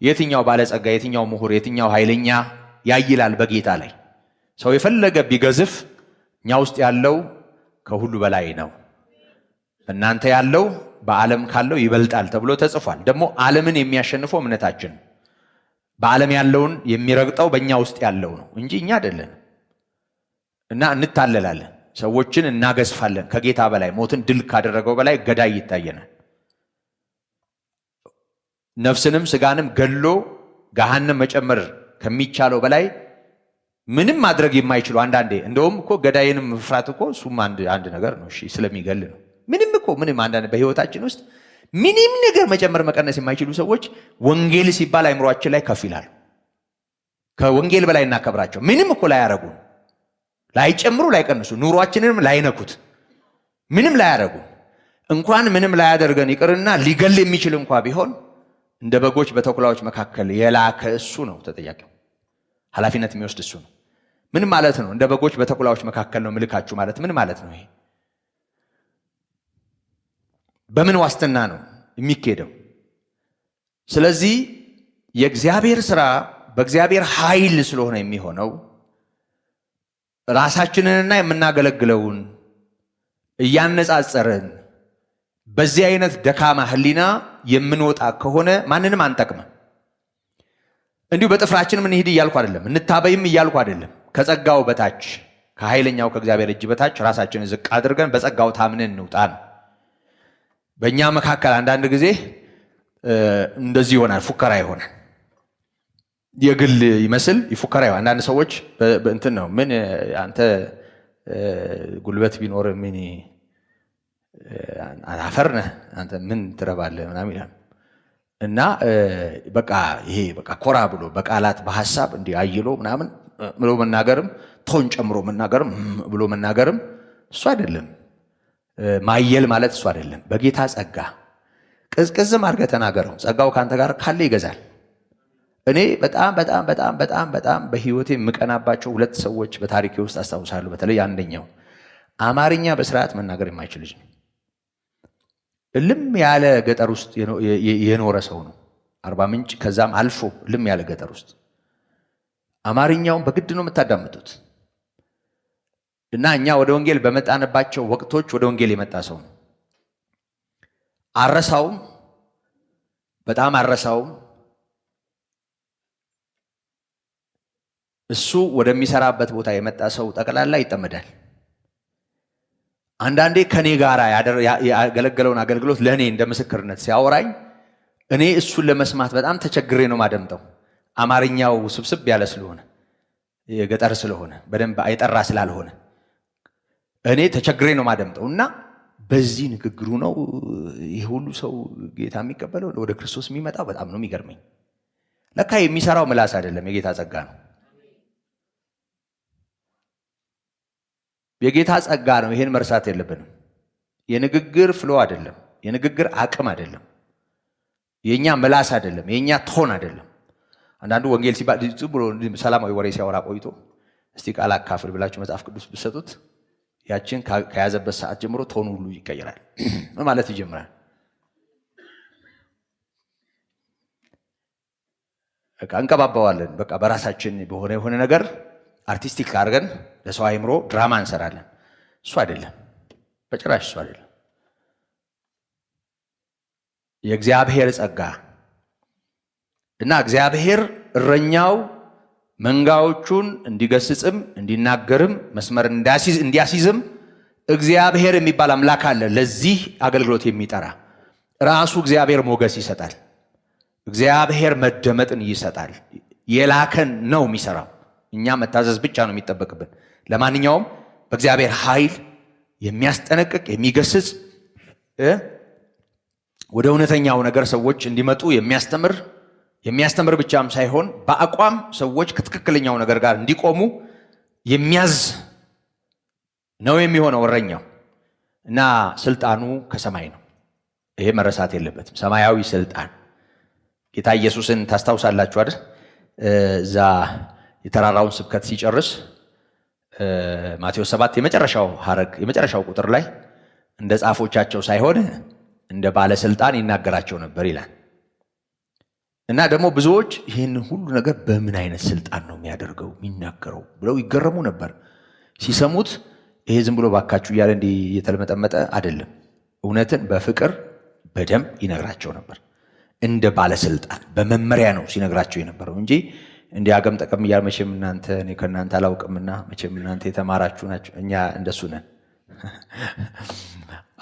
የትኛው ባለጸጋ፣ የትኛው ምሁር፣ የትኛው ኃይለኛ ያይላል በጌታ ላይ። ሰው የፈለገ ቢገዝፍ እኛ ውስጥ ያለው ከሁሉ በላይ ነው። እናንተ ያለው በዓለም ካለው ይበልጣል ተብሎ ተጽፏል። ደግሞ ዓለምን የሚያሸንፈው እምነታችን፣ በዓለም ያለውን የሚረግጠው በእኛ ውስጥ ያለው ነው እንጂ እኛ አይደለን። እና እንታለላለን፣ ሰዎችን እናገዝፋለን። ከጌታ በላይ ሞትን ድል ካደረገው በላይ ገዳይ ይታየናል። ነፍስንም ስጋንም ገሎ ገሃነም መጨመር ከሚቻለው በላይ ምንም ማድረግ የማይችሉ አንዳንዴ እንደውም እኮ ገዳይንም መፍራት እኮ እሱም አንድ ነገር ነው። እሺ ስለሚገል ነው። ምንም አንዳንድ በህይወታችን ውስጥ ምንም ነገር መጨመር መቀነስ የማይችሉ ሰዎች ወንጌል ሲባል አይምሯችን ላይ ከፍ ይላሉ። ከወንጌል በላይ እናከብራቸው። ምንም እኮ ላያረጉ፣ ላይጨምሩ፣ ላይቀንሱ፣ ኑሯችንንም ላይነኩት፣ ምንም ላያረጉ፣ እንኳን ምንም ላያደርገን ይቅርና ሊገል የሚችል እንኳ ቢሆን እንደ በጎች በተኩላዎች መካከል የላከ እሱ ነው ተጠያቂው። ኃላፊነት የሚወስድ እሱ ነው። ምን ማለት ነው? እንደ በጎች በተኩላዎች መካከል ነው ምልካችሁ ማለት ምን ማለት ነው? ይሄ በምን ዋስትና ነው የሚኬደው? ስለዚህ የእግዚአብሔር ሥራ በእግዚአብሔር ኃይል ስለሆነ የሚሆነው ራሳችንንና የምናገለግለውን እያነጻጸርን በዚህ አይነት ደካማ ህሊና የምንወጣ ከሆነ ማንንም አንጠቅምም። እንዲሁ በጥፍራችን ምን ይሄድ እያልኩ አይደለም፣ እንታበይም እያልኩ አይደለም። ከጸጋው በታች ከኃይለኛው ከእግዚአብሔር እጅ በታች ራሳችንን ዝቅ አድርገን በጸጋው ታምነን እንውጣ ነው። በእኛ መካከል አንዳንድ ጊዜ እንደዚህ ይሆናል፣ ፉከራ ይሆናል። የግል ይመስል ይፉከራ ይሆናል። አንዳንድ ሰዎች እንትን ነው ምን አንተ ጉልበት ቢኖር ምን አፈር ነህ አንተ ምን ትረባለህ ምናምን ይላል። እና በቃ ይሄ በቃ ኮራ ብሎ በቃላት በሐሳብ እንዲህ አይሎ ምናምን ብሎ መናገርም ቶን ጨምሮ መናገርም ብሎ መናገርም እሱ አይደለም። ማየል ማለት እሱ አይደለም። በጌታ ጸጋ ቅዝቅዝም አድርገህ ተናገረው። ጸጋው ካንተ ጋር ካለ ይገዛል። እኔ በጣም በህይወቴ የምቀናባቸው ሁለት ሰዎች በታሪኬ ውስጥ አስታውሳለሁ። በተለይ አንደኛው አማርኛ በስርዓት መናገር የማይችል ልጅ ነው። እልም ያለ ገጠር ውስጥ የኖረ ሰው ነው። አርባ ምንጭ ከዛም አልፎ እልም ያለ ገጠር ውስጥ አማርኛውን በግድ ነው የምታዳምጡት። እና እኛ ወደ ወንጌል በመጣንባቸው ወቅቶች ወደ ወንጌል የመጣ ሰው ነው። አረሳውም፣ በጣም አረሳውም። እሱ ወደሚሰራበት ቦታ የመጣ ሰው ጠቅላላ ይጠመዳል። አንዳንዴ ከኔ ጋር ያገለገለውን አገልግሎት ለኔ እንደ ምስክርነት ሲያወራኝ እኔ እሱን ለመስማት በጣም ተቸግሬ ነው ማደምጠው። አማርኛው ስብስብ ያለ ስለሆነ የገጠር ስለሆነ በደንብ አይጠራ ስላልሆነ እኔ ተቸግሬ ነው ማደምጠው። እና በዚህ ንግግሩ ነው ይሄ ሁሉ ሰው ጌታ የሚቀበለው ወደ ክርስቶስ የሚመጣው። በጣም ነው የሚገርመኝ። ለካ የሚሰራው ምላስ አይደለም፣ የጌታ ጸጋ ነው። የጌታ ጸጋ ነው። ይሄን መርሳት የለብንም። የንግግር ፍሎ አይደለም፣ የንግግር አቅም አይደለም፣ የኛ ምላስ አይደለም፣ የኛ ቶን አይደለም። አንዳንዱ ወንጌል ሲባል ዝም ብሎ ሰላማዊ ወሬ ሲያወራ ቆይቶ እስቲ ቃል አካፍል ብላችሁ መጽሐፍ ቅዱስ ብትሰጡት ያችን ከያዘበት ሰዓት ጀምሮ ቶኑ ሁሉ ይቀየራል ማለት ይጀምራል። በቃ እንቀባባዋለን። በቃ በራሳችን በሆነ ነገር አርቲስቲክ አድርገን ለሰው አይምሮ ድራማ እንሰራለን። እሱ አይደለም፣ በጭራሽ እሱ አይደለም። የእግዚአብሔር ጸጋ እና እግዚአብሔር እረኛው መንጋዎቹን እንዲገስጽም እንዲናገርም መስመር እንዲያስይዝም እግዚአብሔር የሚባል አምላክ አለ። ለዚህ አገልግሎት የሚጠራ ራሱ እግዚአብሔር ሞገስ ይሰጣል። እግዚአብሔር መደመጥን ይሰጣል። የላከን ነው የሚሰራው። እኛ መታዘዝ ብቻ ነው የሚጠበቅብን። ለማንኛውም በእግዚአብሔር ኃይል የሚያስጠነቅቅ የሚገስጽ ወደ እውነተኛው ነገር ሰዎች እንዲመጡ የሚያስተምር ብቻም ሳይሆን በአቋም ሰዎች ከትክክለኛው ነገር ጋር እንዲቆሙ የሚያዝ ነው የሚሆነው እረኛው። እና ስልጣኑ ከሰማይ ነው። ይሄ መረሳት የለበትም። ሰማያዊ ስልጣን። ጌታ ኢየሱስን ታስታውሳላችሁ አይደል? እዛ የተራራውን ስብከት ሲጨርስ ማቴዎስ 7 የመጨረሻው ሐረግ የመጨረሻው ቁጥር ላይ እንደ ጻፎቻቸው ሳይሆን እንደ ባለስልጣን ይናገራቸው ነበር ይላል። እና ደግሞ ብዙዎች ይህን ሁሉ ነገር በምን አይነት ስልጣን ነው የሚያደርገው የሚናገረው ብለው ይገረሙ ነበር ሲሰሙት። ይሄ ዝም ብሎ ባካችሁ እያለ እንዲህ እየተለመጠመጠ አይደለም። እውነትን በፍቅር በደንብ ይነግራቸው ነበር። እንደ ባለስልጣን በመመሪያ ነው ሲነግራቸው የነበረው እንጂ እንዲህ አገም ጠቀም እያለ መቼም እናንተ እኔ ከእናንተ አላውቅምና መቼም እናንተ የተማራችሁ ናችሁ፣ እኛ እንደሱ ነን።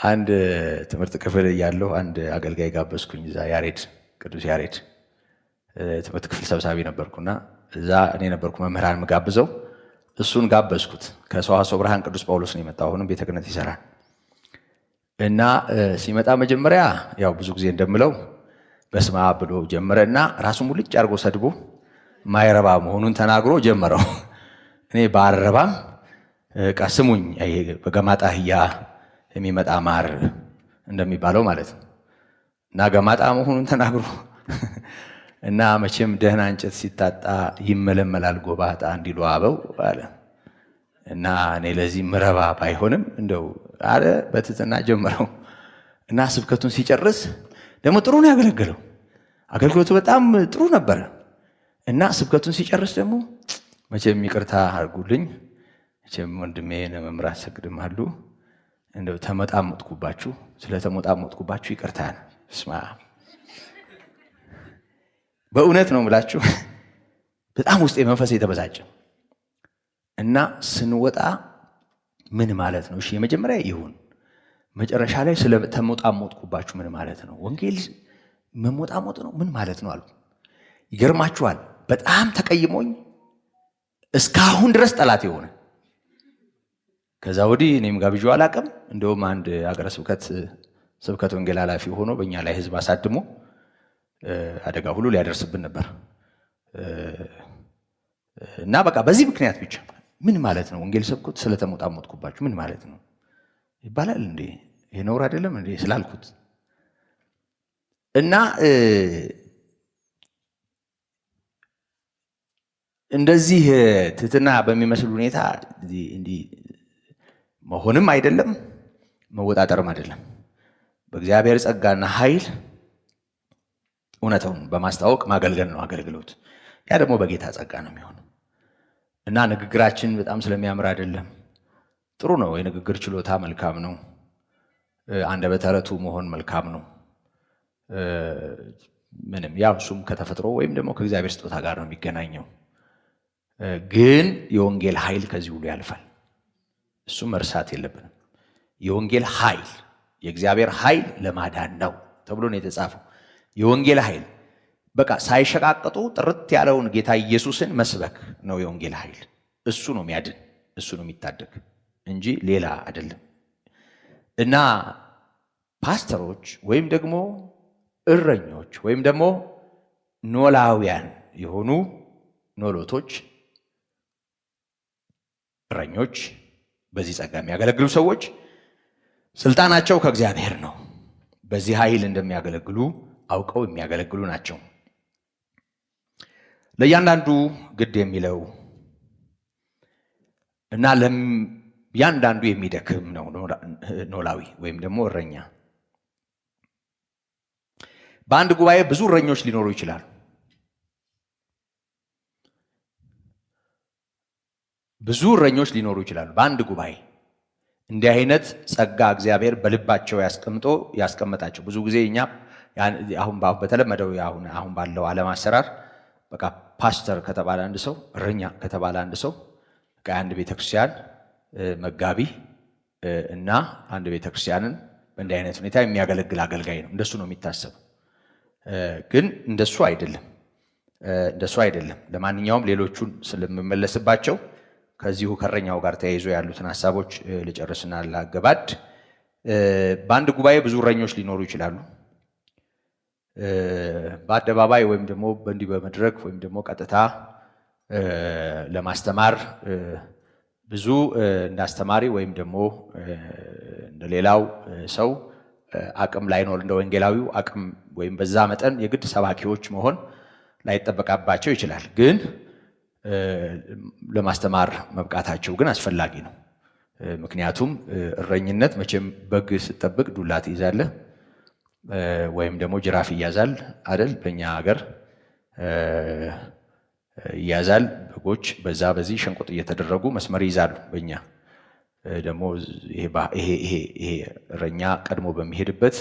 አንድ ትምህርት ክፍል እያለሁ አንድ አገልጋይ ጋበዝኩኝ። እዛ ያሬድ ቅዱስ ያሬድ ትምህርት ክፍል ሰብሳቢ ነበርኩና እዛ እኔ ነበርኩ መምህራን ምጋብዘው። እሱን ጋበዝኩት። ከሰዋስወ ብርሃን ቅዱስ ጳውሎስ ነው የመጣው። አሁንም ቤተ ክህነት ይሰራል። እና ሲመጣ መጀመሪያ ያው ብዙ ጊዜ እንደምለው በስመ አብ ብሎ ጀመረና ራሱን ሙልጭ አድርጎ ሰድቦ ማይረባ መሆኑን ተናግሮ ጀመረው። እኔ ባረባም ቀስሙኝ በገማጣ አህያ የሚመጣ ማር እንደሚባለው ማለት ነው። እና ገማጣ መሆኑን ተናግሮ እና መቼም ደህና እንጨት ሲታጣ ይመለመላል ጎባጣ እንዲሉ አበው አለ። እና እኔ ለዚህ ምረባ ባይሆንም እንደው አለ በትህትና ጀመረው። እና ስብከቱን ሲጨርስ ደግሞ ጥሩ ነው ያገለገለው። አገልግሎቱ በጣም ጥሩ ነበረ። እና ስብከቱን ሲጨርስ ደግሞ መቼም ይቅርታ አድርጉልኝ፣ መቼም ወንድሜ ለመምራት ሰግድም አሉ እንደው ተመጣጣጥኩባችሁ፣ ስለተመጣጣጥኩባችሁ ይቅርታ ነው። ስማ በእውነት ነው የምላችሁ በጣም ውስጤ መንፈስ የተበሳጨ እና ስንወጣ ምን ማለት ነው? እሺ የመጀመሪያ ይሁን መጨረሻ ላይ ስለተመጣጣጥኩባችሁ ምን ማለት ነው? ወንጌል መሞጣሞጥ ነው ምን ማለት ነው አሉ። ይገርማችኋል በጣም ተቀይሞኝ እስካሁን ድረስ ጠላት የሆነ ከዛ ወዲህ እኔም ጋብዤው አላውቅም። እንደውም አንድ ሀገረ ስብከት ወንጌል ኃላፊ ሆኖ በእኛ ላይ ህዝብ አሳድሞ አደጋ ሁሉ ሊያደርስብን ነበር። እና በቃ በዚህ ምክንያት ብቻ ምን ማለት ነው ወንጌል ሰብኩት ስለተሞጣሞጥኩባችሁ ምን ማለት ነው ይባላል እንዴ? ይሄ ነውር አይደለም እንዴ ስላልኩት እና እንደዚህ ትህትና በሚመስል ሁኔታ እንዲህ መሆንም አይደለም መወጣጠርም አይደለም። በእግዚአብሔር ጸጋና ኃይል እውነታውን በማስታወቅ ማገልገል ነው አገልግሎት። ያ ደግሞ በጌታ ጸጋ ነው የሚሆነው እና ንግግራችን በጣም ስለሚያምር አይደለም። ጥሩ ነው፣ የንግግር ችሎታ መልካም ነው። አንደበተ ርቱዕ መሆን መልካም ነው። ምንም ያው እሱም ከተፈጥሮ ወይም ደግሞ ከእግዚአብሔር ስጦታ ጋር ነው የሚገናኘው። ግን የወንጌል ኃይል ከዚህ ሁሉ ያልፋል። እሱም መርሳት የለብንም። የወንጌል ኃይል የእግዚአብሔር ኃይል ለማዳን ነው ተብሎ ነው የተጻፈው። የወንጌል ኃይል በቃ ሳይሸቃቀጡ ጥርት ያለውን ጌታ ኢየሱስን መስበክ ነው የወንጌል ኃይል። እሱ ነው የሚያድን፣ እሱ ነው የሚታደግ እንጂ ሌላ አይደለም። እና ፓስተሮች ወይም ደግሞ እረኞች ወይም ደግሞ ኖላውያን የሆኑ ኖሎቶች፣ እረኞች፣ በዚህ ጸጋ የሚያገለግሉ ሰዎች ስልጣናቸው ከእግዚአብሔር ነው። በዚህ ኃይል እንደሚያገለግሉ አውቀው የሚያገለግሉ ናቸው። ለእያንዳንዱ ግድ የሚለው እና ለእያንዳንዱ የሚደክም ነው ኖላዊ ወይም ደግሞ እረኛ። በአንድ ጉባኤ ብዙ እረኞች ሊኖሩ ይችላሉ። ብዙ እረኞች ሊኖሩ ይችላሉ በአንድ ጉባኤ። እንዲህ አይነት ጸጋ እግዚአብሔር በልባቸው ያስቀመጣቸው ብዙ ጊዜ እኛ አሁን በተለመደው አሁን ባለው ዓለም አሰራር በቃ ፓስተር ከተባለ አንድ ሰው፣ እረኛ ከተባለ አንድ ሰው አንድ ቤተክርስቲያን መጋቢ እና አንድ ቤተክርስቲያንን በእንዲህ አይነት ሁኔታ የሚያገለግል አገልጋይ ነው። እንደሱ ነው የሚታሰበው። ግን እንደሱ አይደለም። ለማንኛውም ሌሎቹን ስለምመለስባቸው ከዚሁ ከእረኛው ጋር ተያይዞ ያሉትን ሐሳቦች ልጨርስና ላገባድ። በአንድ ጉባኤ ብዙ እረኞች ሊኖሩ ይችላሉ። በአደባባይ ወይም ደግሞ በእንዲህ በመድረክ ወይም ደግሞ ቀጥታ ለማስተማር ብዙ እንዳስተማሪ ወይም ደግሞ እንደሌላው ሰው አቅም ላይኖር፣ እንደ ወንጌላዊው አቅም ወይም በዛ መጠን የግድ ሰባኪዎች መሆን ላይጠበቃባቸው ይችላል። ግን ለማስተማር መብቃታቸው ግን አስፈላጊ ነው። ምክንያቱም እረኝነት መቼም በግ ስትጠብቅ ዱላ ትይዛለህ ወይም ደግሞ ጅራፍ ይያዛል አይደል? በእኛ ሀገር ይያዛል። በጎች በዛ በዚህ ሸንቆጥ እየተደረጉ መስመር ይይዛሉ። በእኛ ደግሞ ይሄ እረኛ ቀድሞ በሚሄድበት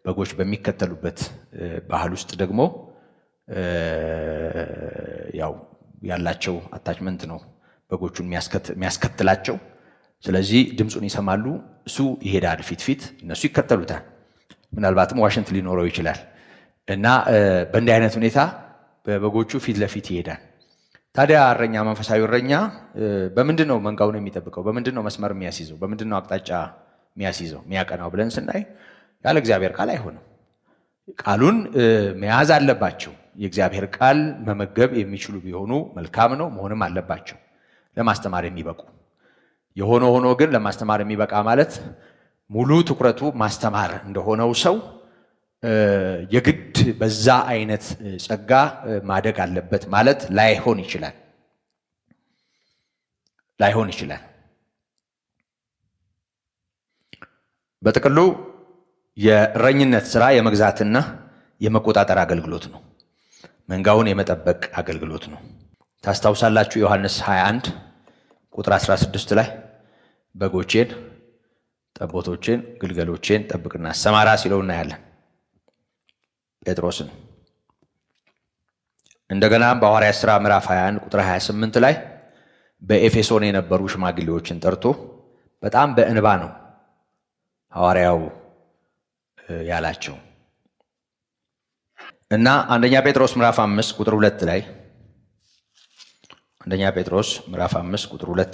በጎች በሚከተሉበት ባህል ውስጥ ደግሞ ያው ያላቸው አታችመንት ነው በጎቹን የሚያስከትላቸው። ስለዚህ ድምፁን ይሰማሉ፣ እሱ ይሄዳል ፊት፣ እነሱ ይከተሉታል። ምናልባትም ዋሽንት ሊኖረው ይችላል እና በእንዲህ አይነት ሁኔታ በበጎቹ ፊት ለፊት ይሄዳል። ታዲያ እረኛ፣ መንፈሳዊ እረኛ በምንድን ነው መንጋውን የሚጠብቀው? በምንድን ነው መስመር የሚያስይዘው? በምንድን ነው አቅጣጫ የሚያስይዘው የሚያቀናው ብለን ስናይ ያለ እግዚአብሔር ቃል አይሆንም። ቃሉን መያዝ አለባቸው። የእግዚአብሔር ቃል መመገብ የሚችሉ ቢሆኑ መልካም ነው፣ መሆንም አለባቸው ለማስተማር የሚበቁ። የሆነ ሆኖ ግን ለማስተማር የሚበቃ ማለት ሙሉ ትኩረቱ ማስተማር እንደሆነው ሰው የግድ በዛ አይነት ጸጋ ማደግ አለበት ማለት ላይሆን ይችላል። በጥቅሉ የእረኝነት ስራ የመግዛትና የመቆጣጠር አገልግሎት ነው። መንጋውን የመጠበቅ አገልግሎት ነው። ታስታውሳላችሁ ዮሐንስ 21 ቁጥር 16 ላይ በጎቼን፣ ጠቦቶቼን፣ ግልገሎቼን ጠብቅና አሰማራ ሲለው እናያለን ጴጥሮስን። እንደገና በሐዋርያት ሥራ ምዕራፍ 21 ቁጥር 28 ላይ በኤፌሶን የነበሩ ሽማግሌዎችን ጠርቶ በጣም በእንባ ነው ሐዋርያው ያላቸው እና አንደኛ ጴጥሮስ ምዕራፍ 5 ቁጥር 2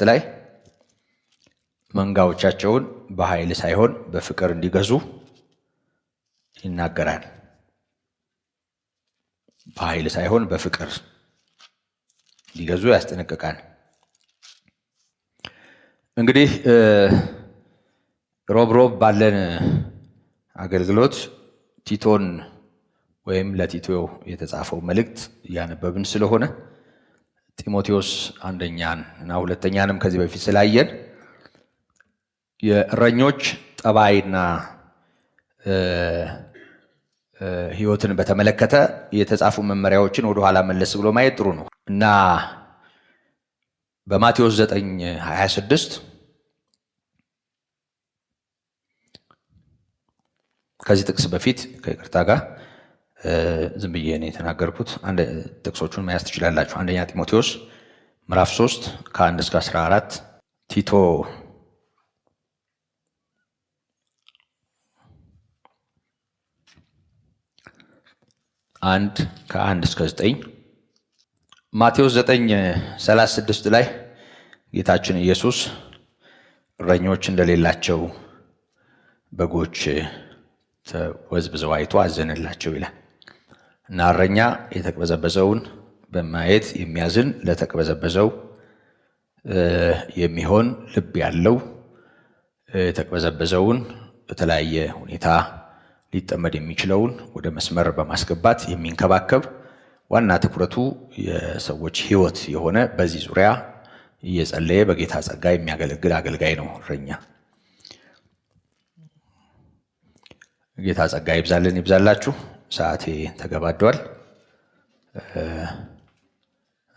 ላይ መንጋዎቻቸውን በኃይል ሳይሆን በፍቅር እንዲገዙ ይናገራል። በኃይል ሳይሆን በፍቅር እንዲገዙ ያስጠነቅቃል። እንግዲህ ሮብ ባለን አገልግሎት ቲቶን ወይም ለቲቶ የተጻፈው መልእክት እያነበብን ስለሆነ ጢሞቴዎስ አንደኛን እና ሁለተኛንም ከዚህ በፊት ስላየን የእረኞች ጠባይና ሕይወትን በተመለከተ የተጻፉ መመሪያዎችን ወደ ኋላ መለስ ብሎ ማየት ጥሩ ነው እና በማቴዎስ 9:26 ከዚህ ጥቅስ በፊት ከይቅርታ ጋር ዝም ብዬ ነው የተናገርኩት። አንድ ጥቅሶቹን መያዝ ትችላላችሁ። አንደኛ ጢሞቴዎስ ምዕራፍ 3 ከ1 እስከ 14፣ ቲቶ 1 ከ1 እስከ 9፣ ማቴዎስ 9:36 ላይ ጌታችን ኢየሱስ እረኞች እንደሌላቸው በጎች ተወዝብዘው አይቶ አዘነላቸው ይላል እና እረኛ የተቅበዘበዘውን በማየት የሚያዝን ለተቅበዘበዘው የሚሆን ልብ ያለው የተቅበዘበዘውን በተለያየ ሁኔታ ሊጠመድ የሚችለውን ወደ መስመር በማስገባት የሚንከባከብ ዋና ትኩረቱ የሰዎች ሕይወት የሆነ በዚህ ዙሪያ እየጸለየ በጌታ ጸጋ የሚያገለግል አገልጋይ ነው እረኛ። ጌታ ጸጋ ይብዛልን ይብዛላችሁ። ሰዓቴ ተገባዷል።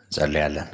እንጸልያለን።